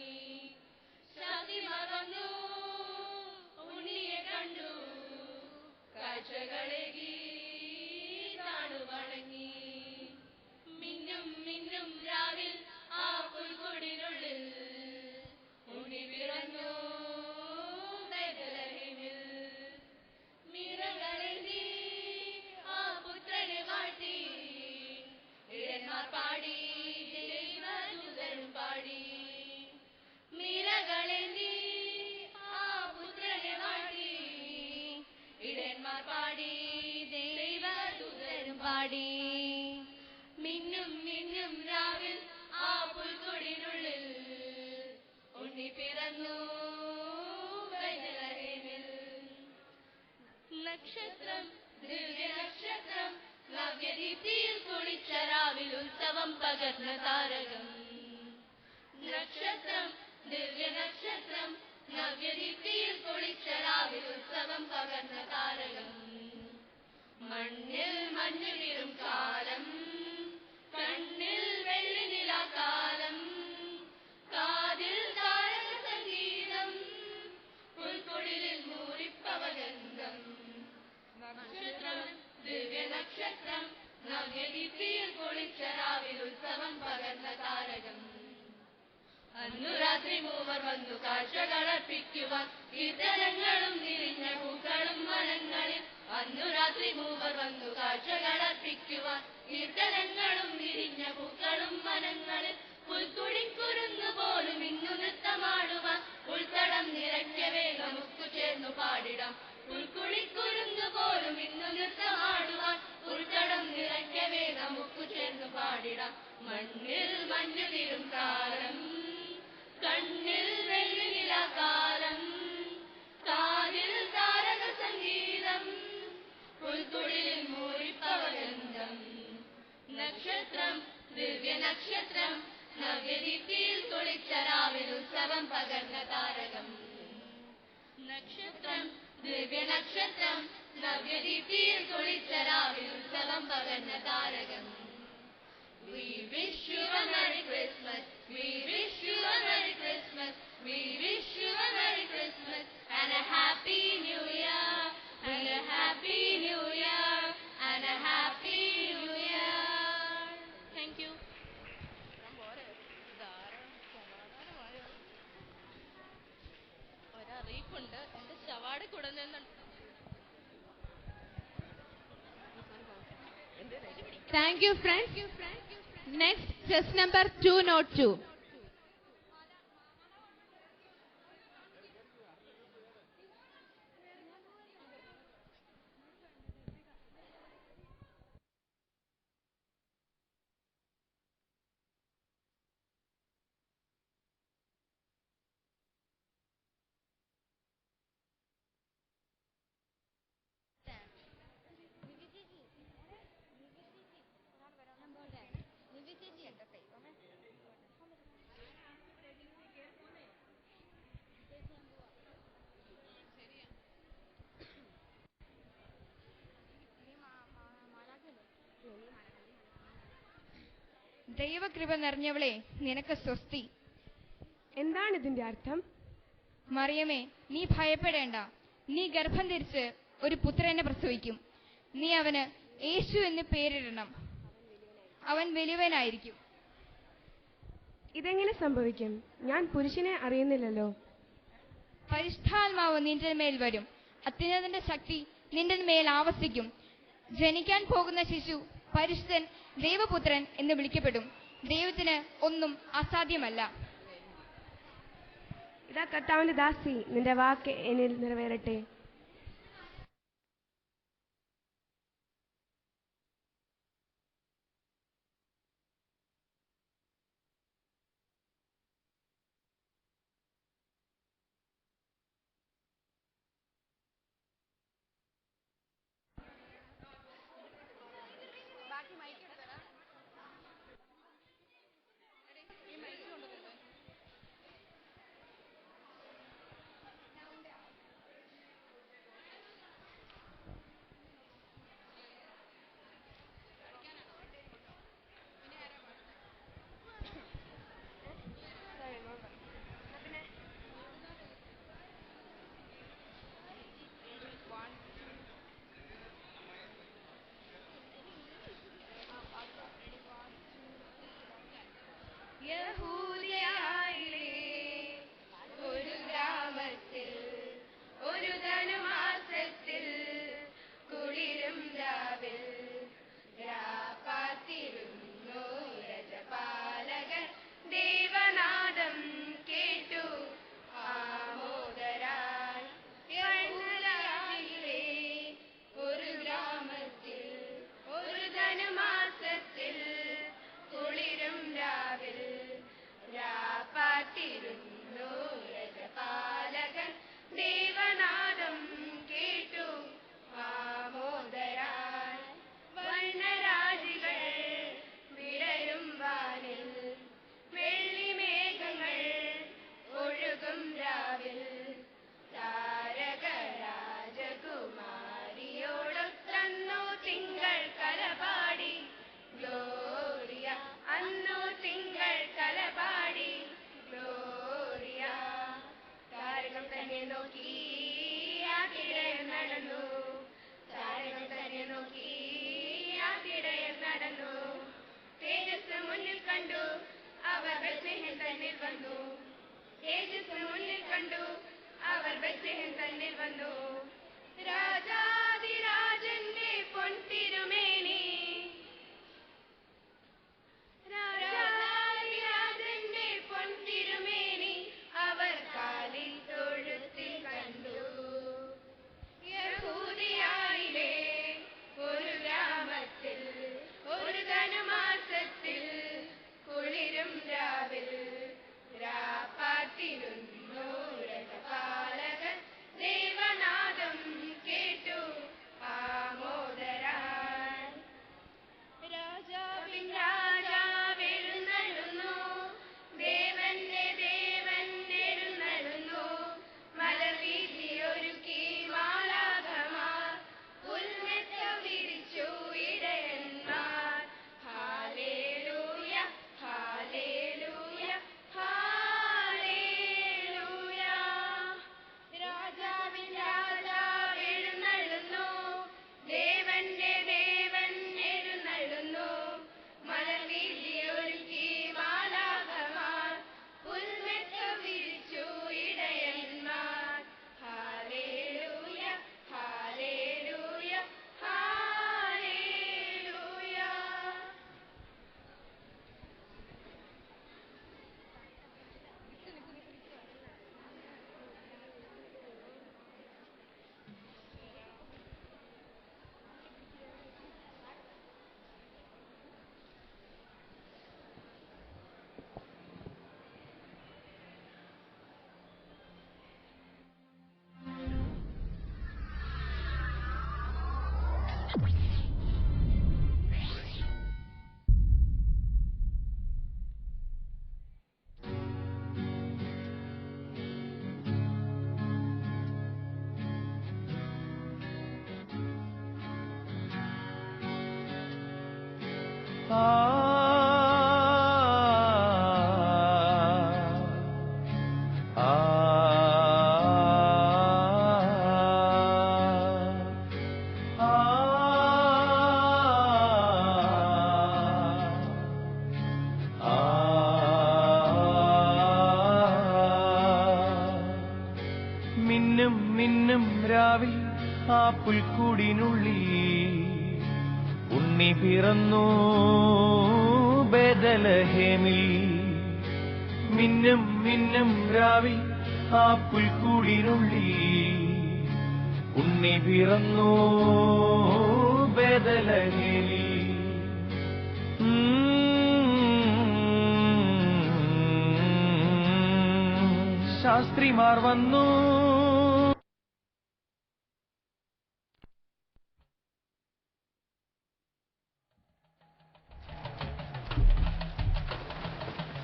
ശാസ്ത്രിമാർ വന്നു ഉണ്ണിയെ കണ്ടു, കാഴ്ചകളേകി താണു വണങ്ങി. മിന്നും മിന്നും രാവിൽ ആ പുൽക്കൊടിനുള്ളിൽ ഉണ്ണി പിറന്നു ബെത്ലഹേമിൽ. മിറകളേന്തി ആ പുത്രനെ വാഴ്ത്തി, ഇടയന്മാർ പാടി ദൈവദൂതരും പാടി. മിറകളേന്തി ആ പുത്രനെ വാഴ്ത്തി, ഇടയന്മാർ പാടി ദൈവദൂതരും പാടി. മിന്നും മിന്നും രാവിൽ ആ പുൽക്കൊടിനുള്ളിൽ ഉണ്ണി പിറന്നു ബെത്ലഹേമിൽ. നക്ഷത്രം ദിവ്യ നക്ഷത്രം നവ്യദീപ്തിയിൽ കുളിച്ച രാവിൽ ഉത്സവം പകർന്ന താരകം. നക്ഷത്രം ദിവ്യ നക്ഷത്രം നവ്യദീപ്തിയിൽ കുളിച്ച രാവിൽ ഉത്സവം പകർന്ന താരകം. മണ്ണിൽ മഞ്ഞുതിരും കാലം, കണ്ണിൽ വെള്ളി നിലാകാലം, കാതിൽ താരക സംഗീതം, പുൽക്കൊടിലിൽ മൂറിപ്പവഗന്ധം. നക്ഷത്രം ദിവ്യ നക്ഷത്രം നവ്യദീപ്തിയിൽ കുളിച്ച രാവിൽ ഉത്സവം പകർന്ന താരകം. അന്നു രാത്രി മൂവർ വന്നു കാഴ്ചകളർപ്പിക്കുവാൻ, കീർത്തനങ്ങളും നിറഞ്ഞ പൂക്കളും വനങ്ങളിൽ. അന്നു രാത്രി മൂവർ വന്നു കാഴ്ചകളർപ്പിക്കുവാൻ, കീർത്തനങ്ങളും നിറഞ്ഞ പൂക്കളും വനങ്ങളിൽ. പുൽക്കുഴിക്കുരുന്നു പോലും ഇന്നു നൃത്തമാടുവാൻ, ഉൾത്തടം നിറയ്ക്കവേ നമുക്ക് ചേർന്നു പാടിടാം. പുൽക്കുഴിക്കുരുന്നു പോലും ഇന്നു നൃത്തമാടുവാൻ, ഉൾത്തടം നിറയ്ക്കവേ നമുക്ക് ചേർന്നു പാടിടാം. മണ്ണിൽ മഞ്ഞുതിരും കാലം, കണ്ണിൽ വെള്ളി നിലാകാലം, കാതിൽ താരക സംഗീതം, പുൽക്കുടിലിൽ മൂറിപ്പവഗന്ധം. നക്ഷത്രം ദിവ്യ നക്ഷത്രം നവ്യദീപ്തിയിൽ കുളിച്ച രാവിൽ ഉത്സവം പകർന്ന താരകം. നക്ഷത്രം ദിവ്യ നക്ഷത്രം നവ്യദീപ്തിയിൽ കുളിച്ച രാവിൽ ഉത്സവം പകർന്ന താരകം. We wish you a Merry Christmas. We wish you a Merry Christmas. We wish you a Merry Christmas and a Happy New Year. And a Happy New Year. And a Happy New Year. Thank you. ഒരറിയിപ്പുണ്ട്. എന്റെ ചവാട് കുടഞ്ഞെന്നുണ്ട്. Thank you, friends. Next, chess number 202. ദൈവകൃപ നിറഞ്ഞവളെ, നിനക്ക് സ്വസ്തി. എന്താണ് ഇതിന്റെ അർത്ഥം? മറിയമേ, നീ ഭയപ്പെടേണ്ട. നീ ഗർഭം ധരിച്ച് ഒരു പുത്രനെ പ്രസവിക്കും. നീ അവന് യേശു എന്ന് പേരിടണം. അവൻ വലിയവനായിരിക്കും. ഇതെങ്ങനെ സംഭവിക്കും? ഞാൻ പുരുഷനെ അറിയുന്നില്ലല്ലോ. പരിശുദ്ധാത്മാവ് നിന്റെ മേൽ വരും. അത്യുന്നതന്റെ ശക്തി നിന്റെ മേൽ ആവസിക്കും. ജനിക്കാൻ പോകുന്ന ശിശു പരിശുദ്ധൻ, ദൈവപുത്രൻ എന്ന് വിളിക്കപ്പെടും. ദൈവത്തിന് ഒന്നും അസാധ്യമല്ല. ഇതാ കർത്താവിന്റെ ദാസി, നിന്റെ വാക്ക് എന്നിൽ നിറവേറട്ടെ. നടന്നു. താരകം തന്നെ നോക്കി ആട്ടിടയർ നടന്നു. തേജസ് മുന്നിൽ കണ്ടു അവർ ബത്ലഹേം തന്നിൽ വന്നു. തേജസ് മുന്നിൽ കണ്ടു അവർ ബത്ലഹേം തന്നിൽ വന്നു. രാജാതിരാജന്റെ പൊൻതിരുമേനി, രാജാതിരാജന്റെ പൊൻതിരുമേനി അവർ കാലിൽ തൊഴുത്തിൽ കണ്ടു. യഹൂദിയായിലെ ഒരു ഗ്രാമത്തിൽ ഒരു ധനുമാസത്തിൽ കുളിരും രാവിൽ രാപ്പാത്തിരുന്നു രഥപാലകൻ. ദേവനാദം കേട്ടു ആമോദരാൻ. രാജാവിൻ രാജാവെഴുന്നള്ളുന്നു, ദേവന്റെ ദേവൻ എഴുന്നള്ളുന്നു. മലവീഥിയൊരുക്കി മാലാഖമാർ, പുൽമെത്ത വിരിച്ചു ഇടയന്മാർ. Hallelujah hallelujah hallelujah. രാജാവിൻ രാജാവെഴുന്നള്ളുന്നു, ദേവന്റെ ദേവൻ എഴുന്നള്ളുന്നു. മലവീഥിയൊരുക്കി മാലാഖമാർ, പുൽമെത്ത വിരിച്ചു ഇടയന്മാർ. Hallelujah hallelujah hallelujah. മിന്നും മിന്നും രാവിൽ ആ പുൽക്കൂടിനുള്ളിൽ ഉണ്ണി പിറന്നു ബേഥലഹേമിൽ. മിന്നും മിന്നും രാവിൽ ആ പുൽക്കൂടിനുള്ളിൽ ഉണ്ണി പിറന്നു ബേഥലഹേമിൽ. ശാസ്ത്രിമാർ വന്നു,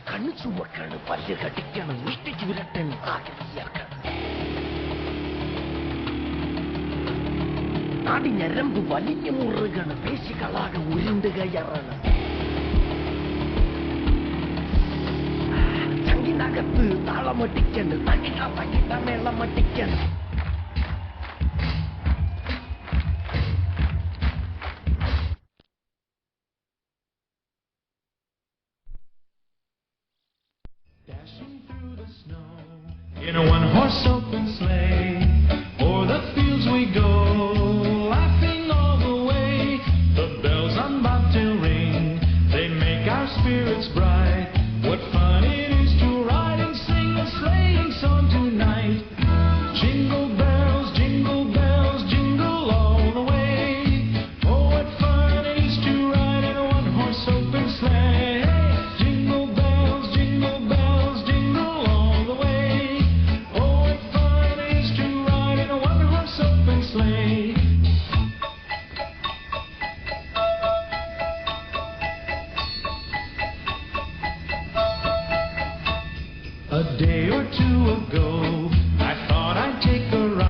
കണ്ണു ചുവക്കാണ്, പല്ല് കടിക്കണം, മുഷ്ടിച്ച് വിരട്ടണം, ആഗ്രഹിയാക്കണം. നാടി ഞരമ്പ് വലിഞ്ഞു മുറുകണ്, പേശികളാകെ ഉരുണ്ടുകയറാണ്. ചങ്കിനകത്ത് താളമട്ടിക്കണ്, തകിട തകിട മേളമട്ടിക്കണം. In a one-horse open sleigh, o'er the fields we go, laughing all the way. The bells on bobtail ring, they make our spirits bright. What fun it is to ride and sing a sleighing song tonight. Jingle bells, jingle all the way. Oh, what fun it is to ride in a one-horse open sleigh. Jingle bells, jingle all the way. Oh, what fun it is to ride in a one-horse open sleigh. A day or two ago, I thought I'd take a ride.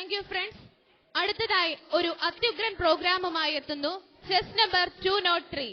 Thank you friends. അടുത്തതായി ഒരു അത്യുഗ്രൻ പ്രോഗ്രാമുമായി എത്തുന്നു chess number 203.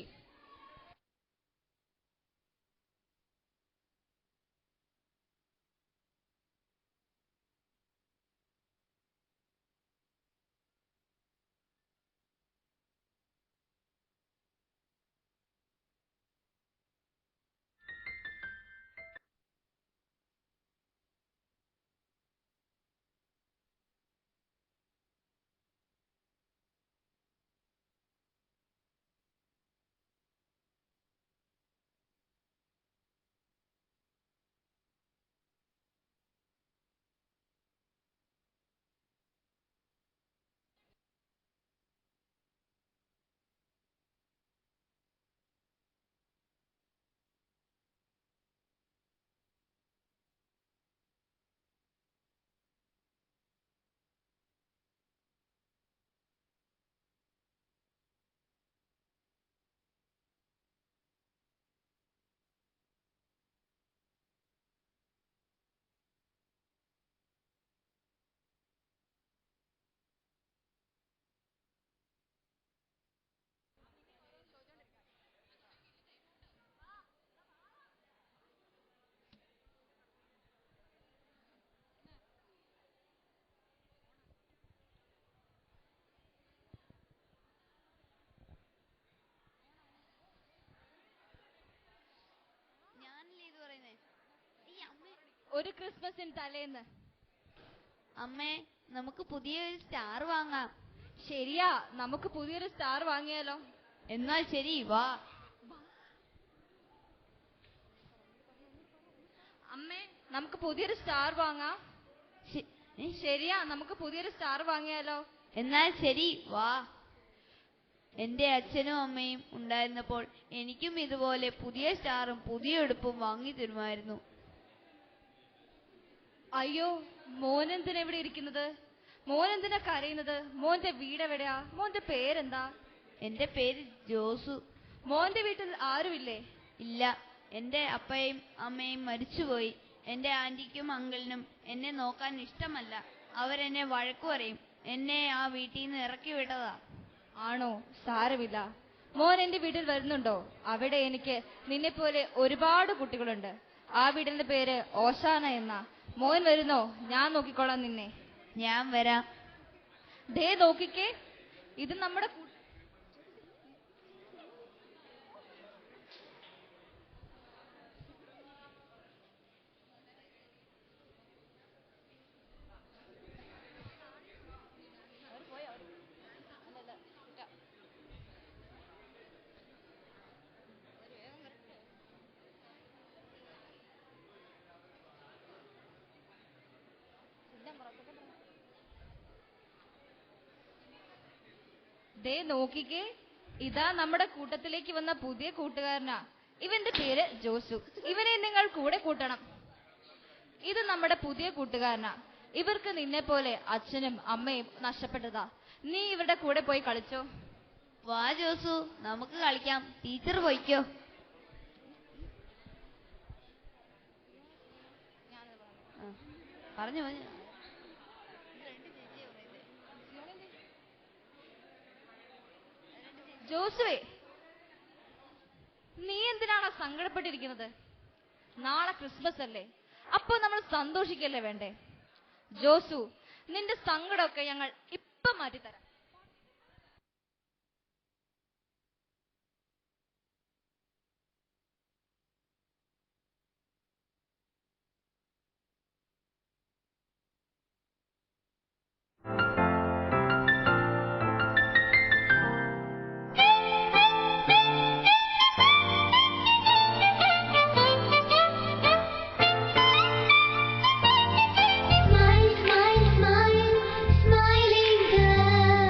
ഒരു ക്രിസ്മസിന് തലേന്ന് അമ്മേ നമുക്ക് പുതിയൊരു star വാങ്ങാം. ശരിയാ, നമുക്ക് പുതിയൊരു സ്റ്റാർ വാങ്ങിയാലോ? എന്നാൽ ശരി, വാ. അമ്മേ നമുക്ക് പുതിയൊരു സ്റ്റാർ വാങ്ങാം. ശരിയാ, നമുക്ക് പുതിയൊരു സ്റ്റാർ വാങ്ങിയാലോ? എന്നാൽ ശരി, വാ. എന്റെ അച്ഛനും അമ്മയും ഉണ്ടായിരുന്നപ്പോൾ എനിക്കും ഇതുപോലെ പുതിയ സ്റ്റാറും പുതിയ ഉടുപ്പും വാങ്ങി തരുമായിരുന്നു. അയ്യോ, മോനെന്തിനാ എവിടെ ഇരിക്കുന്നത്? മോനെന്തിനാ കരയുന്നത്? മോന്റെ വീട് എവിടെയാ? മോന്റെ പേരെന്താ? എന്റെ പേര് ജോസു. മോന്റെ വീട്ടിൽ ആരുമില്ലേ? ഇല്ല, എന്റെ അപ്പയും അമ്മയും മരിച്ചുപോയി. എന്റെ ആന്റിക്കും അങ്കിളിനും എന്നെ നോക്കാൻ ഇഷ്ടമല്ല. അവരെന്നെ വഴക്കു പറയും. എന്നെ ആ വീട്ടിൽ നിന്ന് ഇറക്കി വിട്ടതാ. ആണോ? സാരമില്ല. മോൻ എന്റെ വീട്ടിൽ വരുന്നുണ്ടോ? അവിടെ എനിക്ക് നിന്നെ പോലെ ഒരുപാട് കുട്ടികളുണ്ട്. ആ വീടിന്റെ പേര് ഓശാന എന്നാ. മോൻ വരുന്നോ? ഞാൻ നോക്കിക്കോളാം നിന്നെ. ഞാൻ വരാം. ദേ നോക്കിക്കേ, ഇത് നമ്മുടെ ദേ നോക്കിക്കേ, ഇതാ നമ്മുടെ കൂട്ടത്തിലേക്ക് വന്ന പുതിയ കൂട്ടുകാരനാ. ഇവന്റെ പേര് ജോസു. ഇവനെ നിങ്ങൾ കൂടെ കൂട്ടണം. ഇത് നമ്മുടെ പുതിയ കൂട്ടുകാരനാ. ഇവർക്ക് നിന്നെ പോലെ അച്ഛനും അമ്മയും നഷ്ടപ്പെട്ടതാ. നീ ഇവരുടെ കൂടെ പോയി കളിച്ചോ. വാ ജോസു, നമുക്ക് കളിക്കാം. ടീച്ചർ പോയിക്കോ. പറഞ്ഞു പറഞ്ഞു. ജോസുവേ, നീ എന്തിനാണോ സങ്കടപ്പെട്ടിരിക്കുന്നത്? നാളെ ക്രിസ്മസ് അല്ലേ, അപ്പൊ നമ്മൾ സന്തോഷിക്കല്ലേ വേണ്ടേ? ജോസു, നിന്റെ സങ്കടമൊക്കെ ഞങ്ങൾ ഇപ്പൊ മാറ്റിത്തരാം. Smile, smile, smile, smiling girl.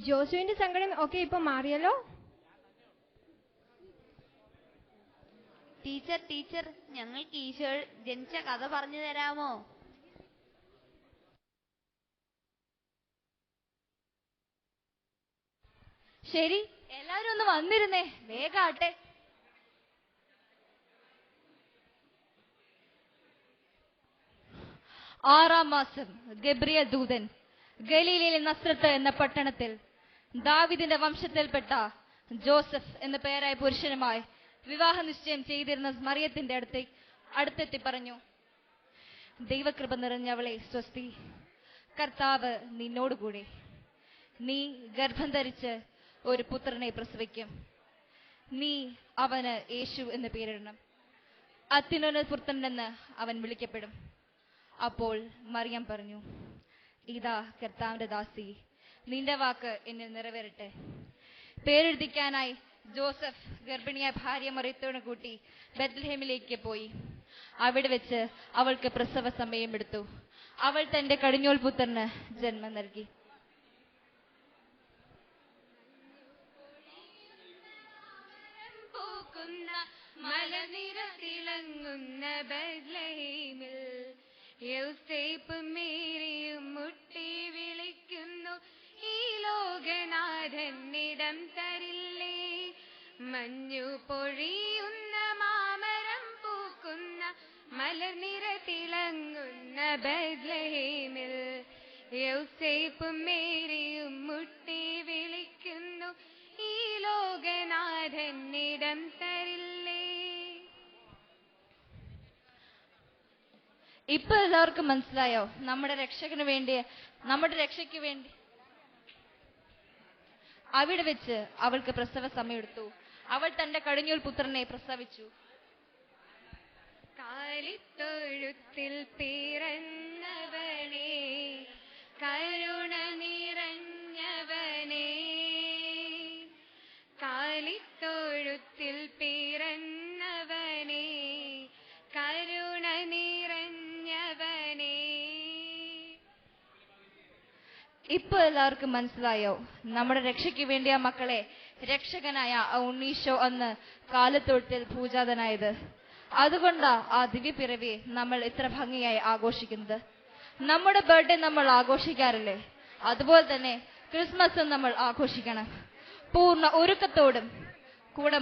ജോസുവിന്റെ സങ്കടം ഒക്കെ ഇപ്പൊ മാറിയല്ലോ. ടീച്ചർ ടീച്ചർ ഞങ്ങൾക്ക് ഈശോ ജനിച്ച കഥ പറഞ്ഞു തരാമോ? ശരി, എല്ലാവരും ഒന്ന് വന്നിരുന്നേ, വേഗാട്ടെ. ആറാം മാസം ഗബ്രിയേൽ ദൂതൻ ഗലീലയിലെ നസ്രത്ത് എന്ന പട്ടണത്തിൽ ദാവീദിന്റെ വംശത്തിൽപ്പെട്ട ജോസഫ് എന്ന പേരായ പുരുഷനുമായി വിവാഹ നിശ്ചയം ചെയ്തിരുന്ന മറിയത്തിന്റെ അടുത്തെത്തി പറഞ്ഞു, ദൈവകൃപ നിറഞ്ഞവളെ സ്വസ്തി, കർത്താവ് നിന്നോടുകൂടെ, നീ ഗർഭം ധരിച്ച് ഒരു പുത്രനെ പ്രസവിക്കും, നീ അവന് യേശു എന്ന് പേരിടണം, അത്യുന്നത പുത്രനെന്ന് അവൻ വിളിക്കപ്പെടും. അപ്പോൾ മറിയം പറഞ്ഞു, ഇതാ കർത്താവിന്റെ ദാസി, നിന്റെ വാക്ക് എന്നിൽ നിറവേറട്ടെ. പേരെഴുതിക്കാനായി ജോസഫ് ഗർഭിണിയായ ഭാര്യ മറിയത്തോട് കൂട്ടി ബെത്ലഹേമിലേക്ക് പോയി. അവിടെ വെച്ച് അവൾക്ക് പ്രസവ സമയമെടുത്തു. അവൾ തന്റെ കടിഞ്ഞൂൽ പുത്രന് ജന്മം നൽകി. മലനിരതിളങ്ങുന്ന ബെത്ലഹേമിൽ യോസേപ്പും മേരിയും മുട്ടി വിളിക്കുന്നു, ഈ ലോകനാഥന്നിടം തരില്ലേ. മഞ്ഞു പൊഴിയുന്ന മാമരം പൂക്കുന്ന മലനിരതിളങ്ങുന്ന ബെത്ലഹേമിൽ യോസേപ്പും മേരിയും മുട്ടി വിളിക്കുന്നു, ഈ ലോകനാഥന്നിടം തരില്ലേ. ഇപ്പൊ എല്ലാവർക്കും മനസ്സിലായോ? നമ്മുടെ രക്ഷയ്ക്ക് വേണ്ടി അവിടെ വെച്ച് അവൾക്ക് പ്രസവ സമയമെടുത്തു. അവൾ തന്റെ കടിഞ്ഞൂൽ പുത്രനെ പ്രസവിച്ചു. കാലിത്തൊഴുത്തിൽ പിറന്നവനേ, കരുണ നിറഞ്ഞവനേ, കാലിത്തൊഴുത്തിൽ പിറന്നവനേ, കരുണ നിറഞ്ഞവനേ. ഇപ്പൊ എല്ലാവർക്കും മനസ്സിലായോ? നമ്മുടെ രക്ഷയ്ക്ക് വേണ്ടി ആ മക്കളെ രക്ഷകനായ ആ ഉണ്ണീശോ അന്ന് കാലത്തൊഴുത്തിൽ പൂജാതനായത്. അതുകൊണ്ടാ ആ ദിവ്യപിറവിയെ നമ്മൾ ഇത്ര ഭംഗിയായി ആഘോഷിക്കുന്നത്. നമ്മുടെ ബർത്ത്ഡേ നമ്മൾ ആഘോഷിക്കാറില്ലേ? അതുപോലെ തന്നെ ക്രിസ്മസും നമ്മൾ ആഘോഷിക്കണം. പൂർണ്ണ ഒരുക്കത്തോടും കൂടെ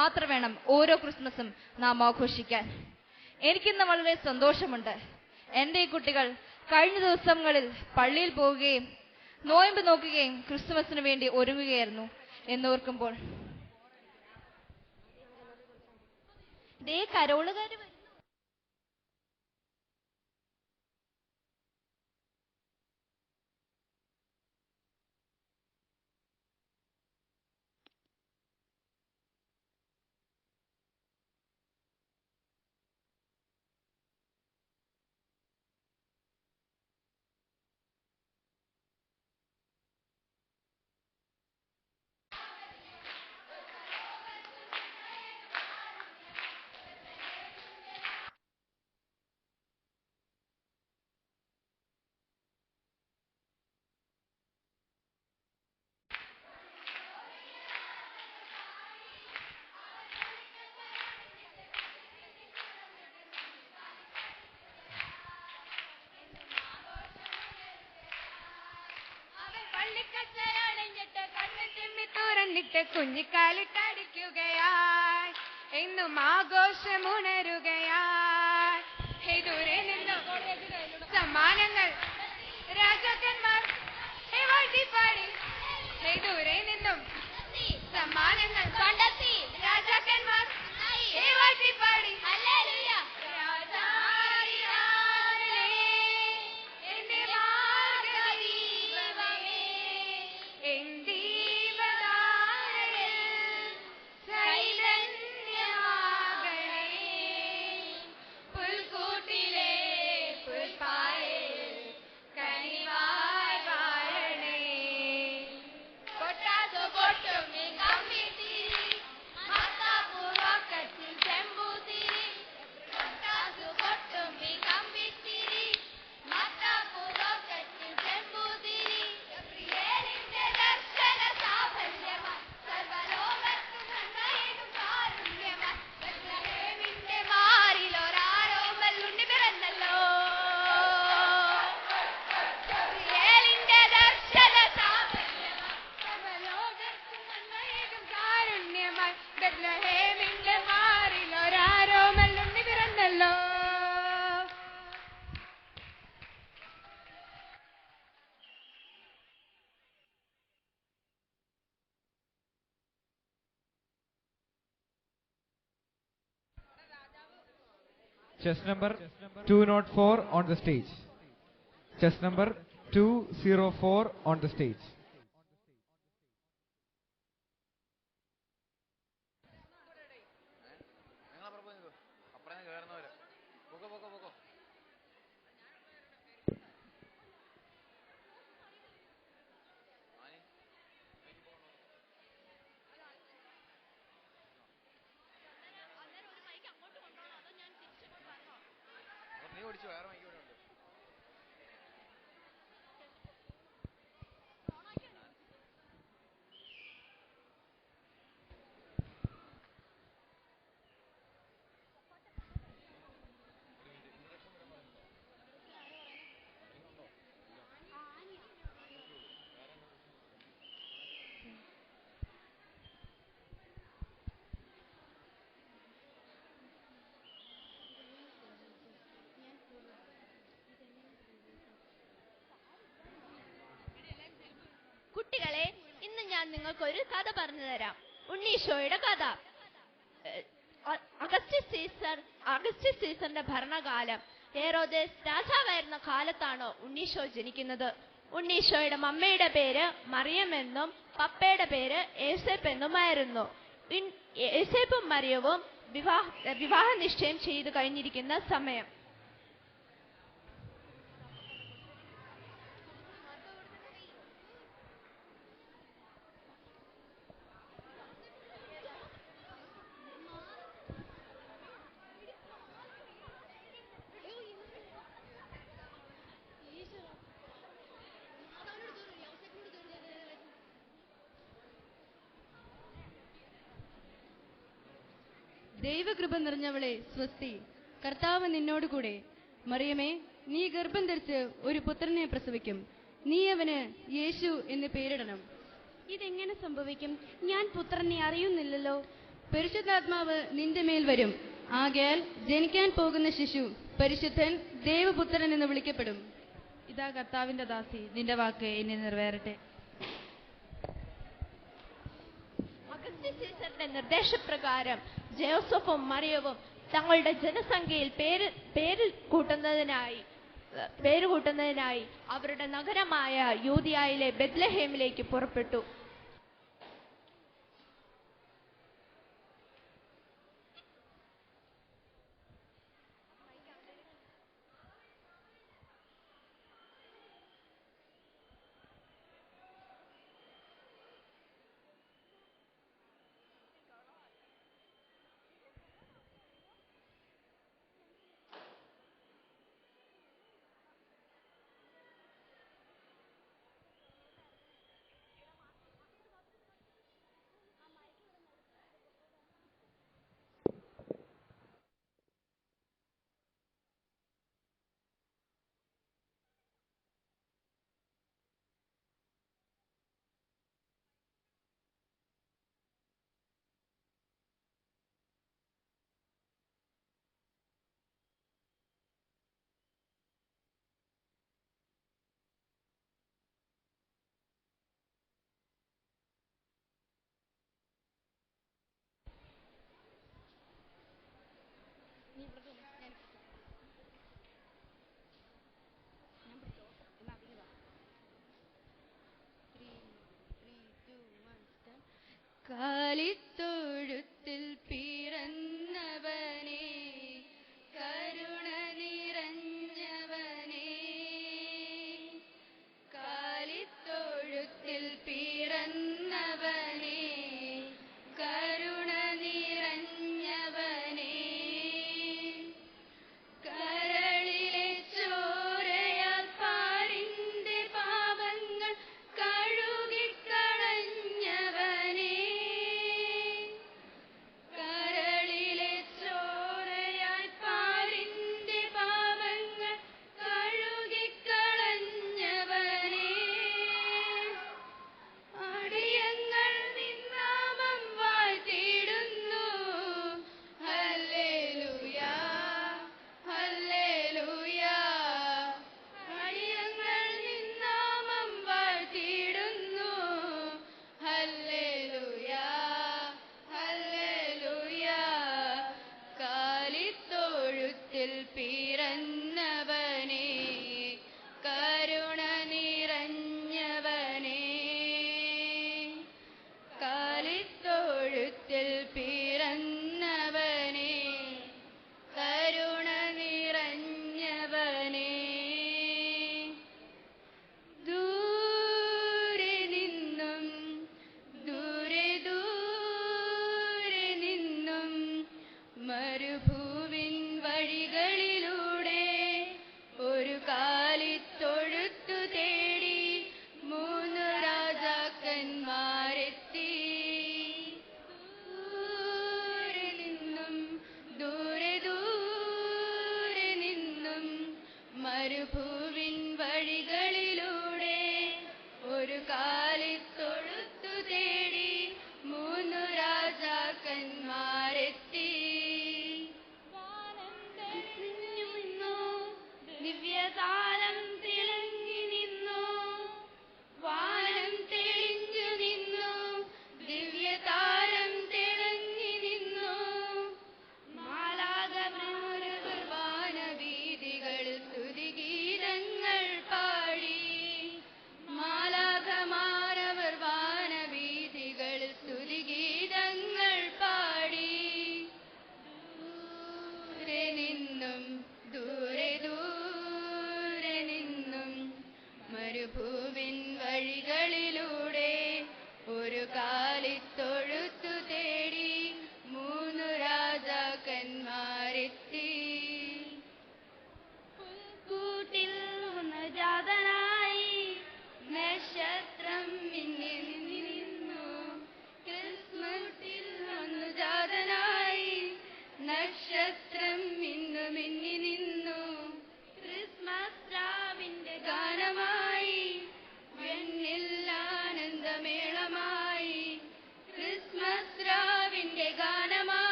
മാത്രം വേണം ഓരോ ക്രിസ്മസും നാം ആഘോഷിക്കാൻ. എനിക്കിന്ന് വളരെ സന്തോഷമുണ്ട്. എന്റെ ഈ കുട്ടികൾ കഴിഞ്ഞ ദിവസങ്ങളിൽ പള്ളിയിൽ പോവുകയും നോയമ്പ് നോക്കുകയും ക്രിസ്മസിന് വേണ്ടി ഒരുങ്ങുകയായിരുന്നു എന്നോർക്കുമ്പോൾ ദേ കരോളുകാര് വരുന്നു. തുറന്നിട്ട് കുഞ്ഞിക്കാലിട്ടടിക്കുകയായി എന്നും ആഘോഷമുണരുകയായി. ദൂരെ നിന്നും സമ്മാനങ്ങൾ രാജാക്കന്മാർ പാടി. ദൂരെ നിന്നും സമ്മാനങ്ങൾ കണ്ടെത്തി രാജാക്കന്മാർ പാടി. Cortado, corto, me cambié. Chess number 204 on the stage. Chess number 204 on the stage. കുട്ടികളെ, ഇന്ന് ഞാൻ നിങ്ങൾക്ക് ഒരു കഥ പറഞ്ഞു തരാം. ഉണ്ണീശോയുടെ കഥ. അഗസ്റ്റസ് സീസറിന്റെ ഭരണകാലം ഹെറോദേസ് രാജാവായിരുന്ന കാലത്താണ് ഉണ്ണീശോ ജനിക്കുന്നത്. ഉണ്ണീശോയുടെ മമ്മയുടെ പേര് മറിയമെന്നും പപ്പയുടെ പേര് ഏസേപ്പ് എന്നുമായിരുന്നു. ഏസേപ്പും മറിയവും വിവാഹ നിശ്ചയം ചെയ്തു കഴിഞ്ഞിരിക്കുന്ന സമയം. ദൈവകൃപ നിറഞ്ഞവളെ സ്വസ്തി, കർത്താവ് നിന്നോടുകൂടെ. മറിയമേ, നീ ഗർഭം ധരിച്ച് ഒരു പുത്രനെ പ്രസവിക്കും. നീ അവന് യേശു എന്ന് പേരിടണം. ഇതെങ്ങനെ സംഭവിക്കും? ഞാൻ പുത്രനെ അറിയുന്നില്ലല്ലോ. പരിശുദ്ധാത്മാവ് നിന്റെ മേൽ വരും. ആകയാൽ ജനിക്കാൻ പോകുന്ന ശിശു പരിശുദ്ധൻ ദേവപുത്രൻ എന്ന് വിളിക്കപ്പെടും. ഇതാ കർത്താവിന്റെ ദാസി, നിന്റെ വാക്ക് എന്നിൽ നിറവേറട്ടെ. അഗസ്റ്റസ് സീസറിന്റെ നിർദ്ദേശപ്രകാരം ജോസഫും മറിയവും തങ്ങളുടെ ജനസംഖ്യയിൽ പേര് കൂട്ടുന്നതിനായി അവരുടെ നഗരമായ യൂദയായിലെ ബെത്ലഹേമിലേക്ക് പുറപ്പെട്ടു. കാലിത്തൊഴുത്തിൽ പിറന്നവനേ, കരുണ നിറഞ്ഞവനേ, കാലിത്തൊഴുത്തിൽ പിറന്നവനേ, കരുണ നിറഞ്ഞവനേ, കരളിലെ ചോരയാൽ പാരിന്റെ പാപങ്ങൾ കഴുകിക്കളഞ്ഞവനേ,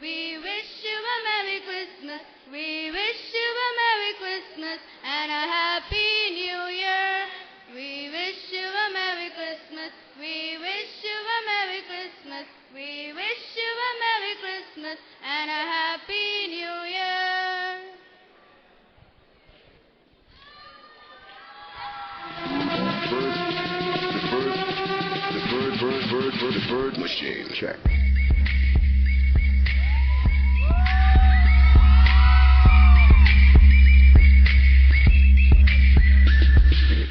We wish you a Merry Christmas. We wish you a Merry Christmas and a Happy New Year. We wish you a Merry Christmas. We wish you a Merry Christmas. We wish you a Merry Christmas and a Happy New Year. The bird machine. Check.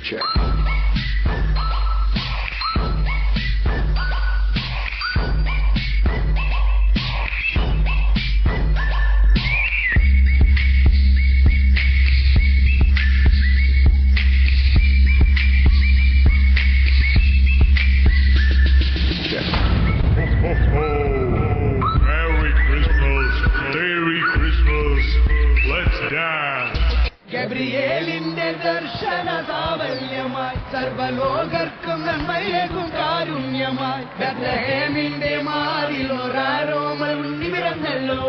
Check. Merry Christmas, Merry Christmas, let's dance. ഗബ്രിയേലിന്റെ ദർശന സാവല്യമായി സർവലോകർക്കും നന്മയേകും കാരുണ്യമായി ബെത്ലഹേമിന്റെ മാറിൽ ഒരാരോമൽ ഉണ്ണി പിറന്നല്ലോ.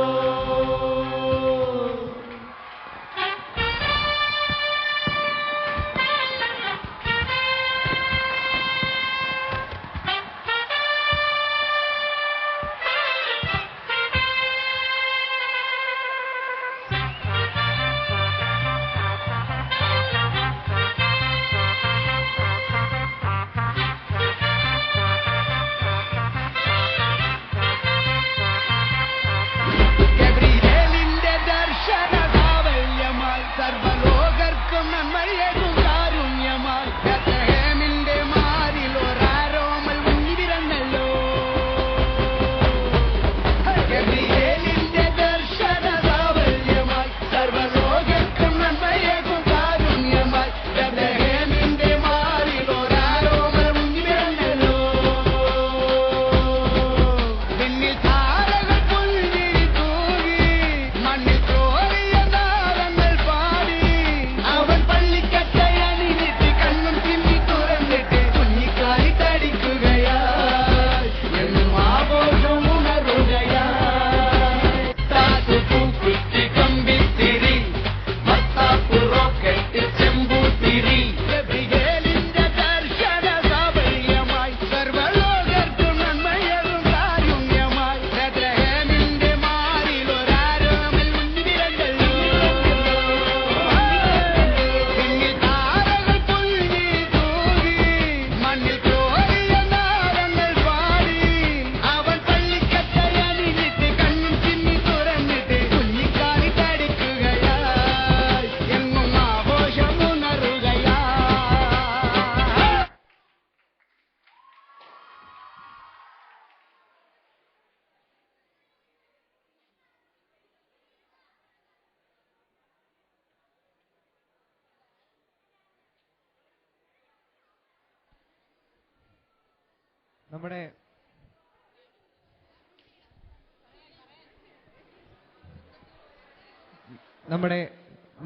നമ്മുടെ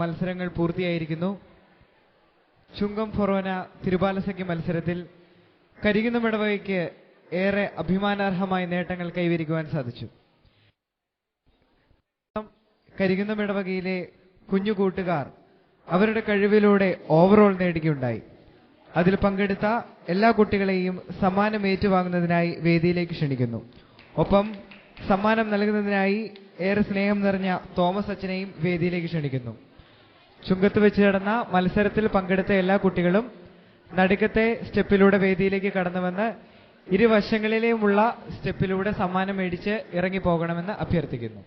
മത്സരങ്ങൾ പൂർത്തിയായിരിക്കുന്നു. ചുങ്കം ഫൊറോന തിരുബാലസഖ്യ മത്സരത്തിൽ കരികുന്നം ഇടവകയ്ക്ക് ഏറെ അഭിമാനാർഹമായ നേട്ടങ്ങൾ കൈവരിക്കുവാൻ സാധിച്ചു. കരികുന്നം ഇടവകയിലെ കുഞ്ഞു കൂട്ടുകാർ അവരുടെ കഴിവിലൂടെ ഓവറോൾ നേടുകയുണ്ടായി. അതിൽ പങ്കെടുത്ത എല്ലാ കുട്ടികളെയും സമ്മാനം ഏറ്റുവാങ്ങുന്നതിനായി വേദിയിലേക്ക് ക്ഷണിക്കുന്നു. ഒപ്പം സമ്മാനം നൽകുന്നതിനായി ഏറെ സ്നേഹം നിറഞ്ഞ തോമസ് അച്ഛനെയും വേദിയിലേക്ക് ക്ഷണിക്കുന്നു. ചുങ്കത്ത് വെച്ച് നടന്ന മത്സരത്തിൽ പങ്കെടുത്ത എല്ലാ കുട്ടികളും നടുക്കത്തെ സ്റ്റെപ്പിലൂടെ വേദിയിലേക്ക് കടന്നുവന്ന് ഇരുവശങ്ങളിലെയുമുള്ള സ്റ്റെപ്പിലൂടെ സമ്മാനം മേടിച്ച് ഇറങ്ങിപ്പോകണമെന്ന് അഭ്യർത്ഥിക്കുന്നു.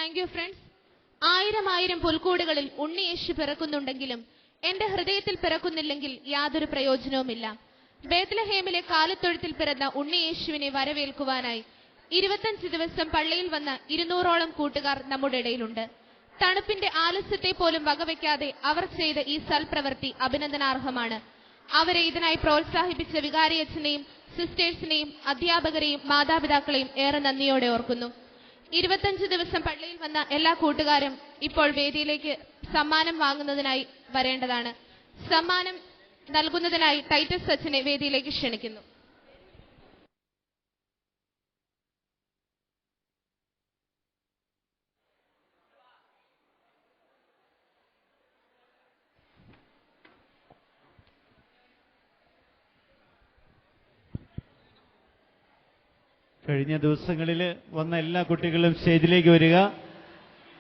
Thank you friends. 1000 പുൽക്കൂടുകളിൽ ഉണ്ണിയേശു പിറക്കുന്നുണ്ടെങ്കിലും എന്റെ ഹൃദയത്തിൽ പിറക്കുന്നില്ലെങ്കിൽ യാതൊരു പ്രയോജനവുമില്ല. ബേത്ലഹേമിലെ കാലത്തൊഴുത്തിൽ പിറന്ന ഉണ്ണിയേശുവിനെ വരവേൽക്കുവാനായി 25 ദിവസം പള്ളിയിൽ വന്ന 200ഓളം കൂട്ടുകാർ നമ്മുടെ ഇടയിലുണ്ട്. തണുപ്പിന്റെ ആലസ്യത്തെ പോലും വകവയ്ക്കാതെ അവർ ചെയ്ത ഈ സൽപ്രവൃത്തി അഭിനന്ദനാർഹമാണ്. അവരെ ഇതിനായി പ്രോത്സാഹിപ്പിച്ച വികാരിയച്ഛനെയും സിസ്റ്റേഴ്സിനെയും അധ്യാപകരെയും മാതാപിതാക്കളെയും ഏറെ നന്ദിയോടെ ഓർക്കുന്നു. 25 ദിവസം പള്ളിയിൽ വന്ന എല്ലാ കൂട്ടുകാരും ഇപ്പോൾ വേദിയിലേക്ക് സമ്മാനം വാങ്ങുന്നതിനായി വരേണ്ടതാണ്. സമ്മാനം നൽകുന്നതിനായി ടൈറ്റസ് അച്ഛനെ വേദിയിലേക്ക് ക്ഷണിക്കുന്നു. കഴിഞ്ഞ ദിവസങ്ങളിൽ വന്ന എല്ലാ കുട്ടികളും സ്റ്റേജിലേക്ക് വരിക.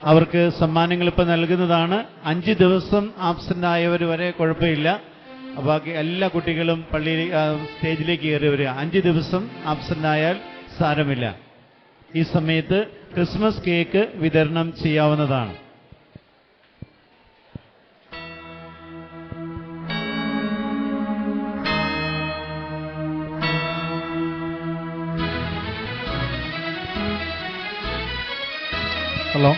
അവർക്ക് സമ്മാനങ്ങൾ ഇപ്പം നൽകുന്നതാണ്. 5 ദിവസം ആബ്സെന്റ് ആയവർ വരെ കുഴപ്പമില്ല. ബാക്കി എല്ലാ കുട്ടികളും പള്ളിയിൽ സ്റ്റേജിലേക്ക് കയറി വരിക. 5 ദിവസം ആബ്സെന്റ് ആയാൽ സാരമില്ല. ഈ സമയത്ത് ക്രിസ്മസ് കേക്ക് വിതരണം ചെയ്യാവുന്നതാണ്. ഹലോ,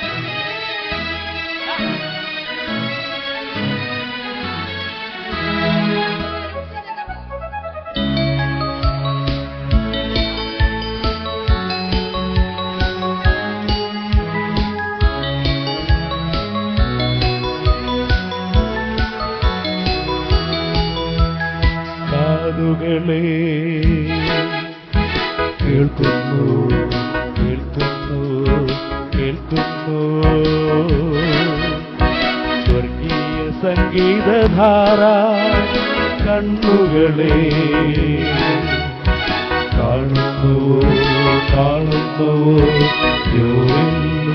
കാതുകളെ കേൾക്കുന്നു കേൾക്കുന്നു കേൾക്കുന്നു സ്വർഗീയ സംഗീതധാര. കണ്ണുകളെ കാണുന്നു കാണുന്നു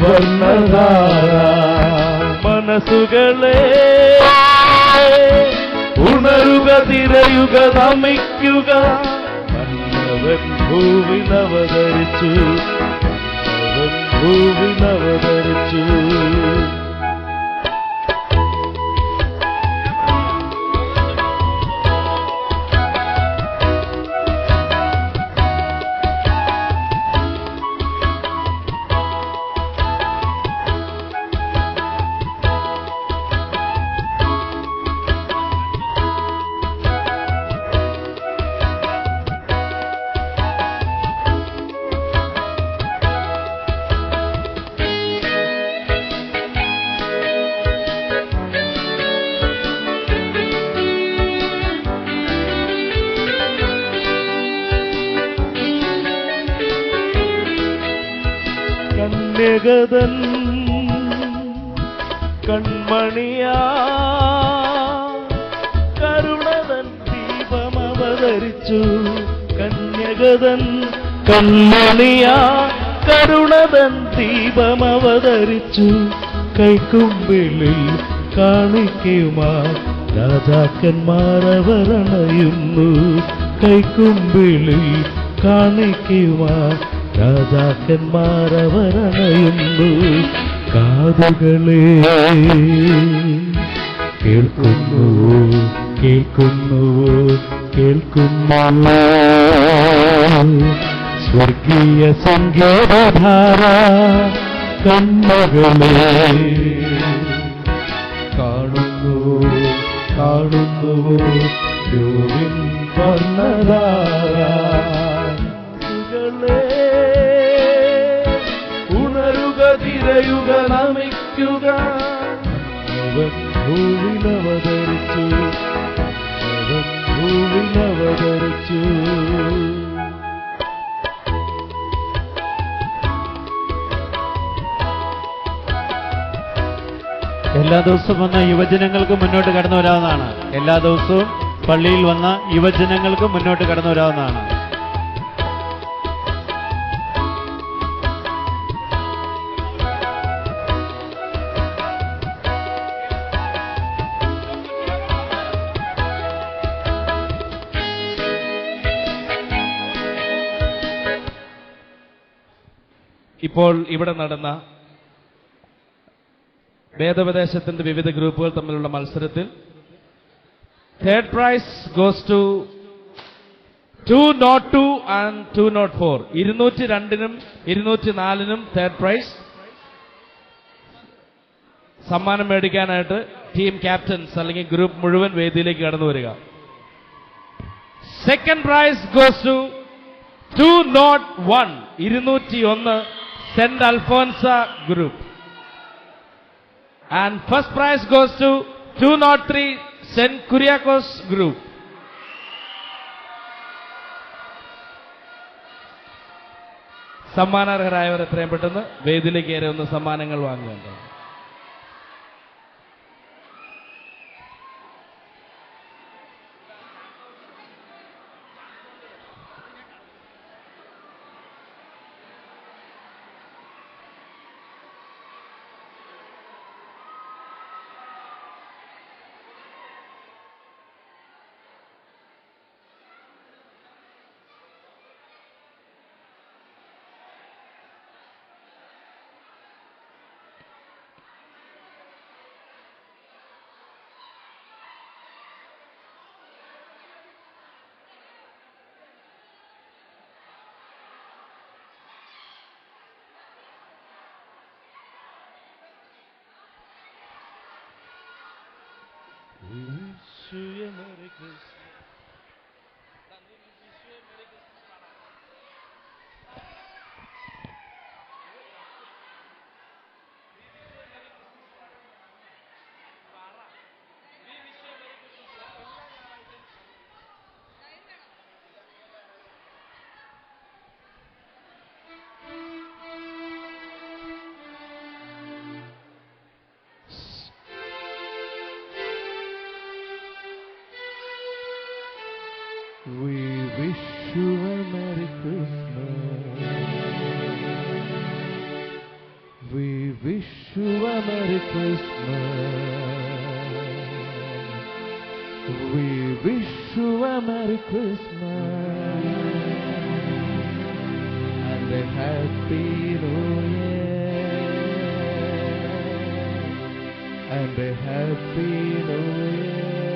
വർണ്ണധാര. മനസ്സുകളെ ഉണരുക, തിരയുക, നമിക്കുക. നല്ലവൻ ഭൂവിലവതരിച്ചു, നല്ലവൻ ഭൂവിലവതരിച്ചു. കന്യകതൻ കൺമണിയാ കരുണതൻ ദീപമവതരിച്ചു. കന്യകതൻ കൺമണിയാ കരുണതൻ ദീപമവതരിച്ചു. കൈക്കുമ്പിളിൽ കാണിക്കുമാ രാജാക്കന്മാരവരണയുന്നു. കൈക്കുമ്പിളിൽ കാണിക്കുമാ രാജാക്കന്മാരവരണയുന്നു. കാതുകളെ കേൾക്കുന്നു കേൾക്കുന്നു കേൾക്കുന്നു സ്വർഗീയ സംഗീതധാര. കണ്ണുകളെ കാണുന്നു കാണുന്നു വർണ്ണധാര. ഉണരുക, തിരയുക, നമിക്കുക. അവൻ ഭൂവിലവതരിച്ചു, അവൻ ഭൂവിലവതരിച്ചു. എല്ലാ ദിവസവും വന്ന യുവജനങ്ങൾക്ക് മുന്നോട്ട് കടന്നു വരാവുന്നതാണ്. എല്ലാ ദിവസവും പള്ളിയിൽ വന്ന യുവജനങ്ങൾക്ക് മുന്നോട്ട് കടന്നു വരാവുന്നതാണ്. ഇപ്പോൾ ഇവിടെ നടന്ന വേദോപദേശത്തിന്റെ വിവിധ ഗ്രൂപ്പുകൾ തമ്മിലുള്ള മത്സരത്തിൽ third prize goes to 202 and 204. 202-നും 204-നും തേർഡ് പ്രൈസ്. സമ്മാനം മേടിക്കാനായിട്ട് ടീം ക്യാപ്റ്റൻസ് അല്ലെങ്കിൽ ഗ്രൂപ്പ് മുഴുവൻ വേദിയിലേക്ക് കടന്നു വരിക. Second prize goes to 201 201 saint Alphonsa group. And first prize goes to 203 saint Kuriakose group. സമ്മാനാർഹരായവർ എത്രയും പെട്ടെന്ന് വേദിയിലേക്ക് കയറി ഒന്ന് സമ്മാനങ്ങൾ വാങ്ങുകയുണ്ടാവും. We wish you a Merry Christmas. We wish you a Merry Christmas. We wish you a Merry Christmas and a Happy New Year and a Happy New Year.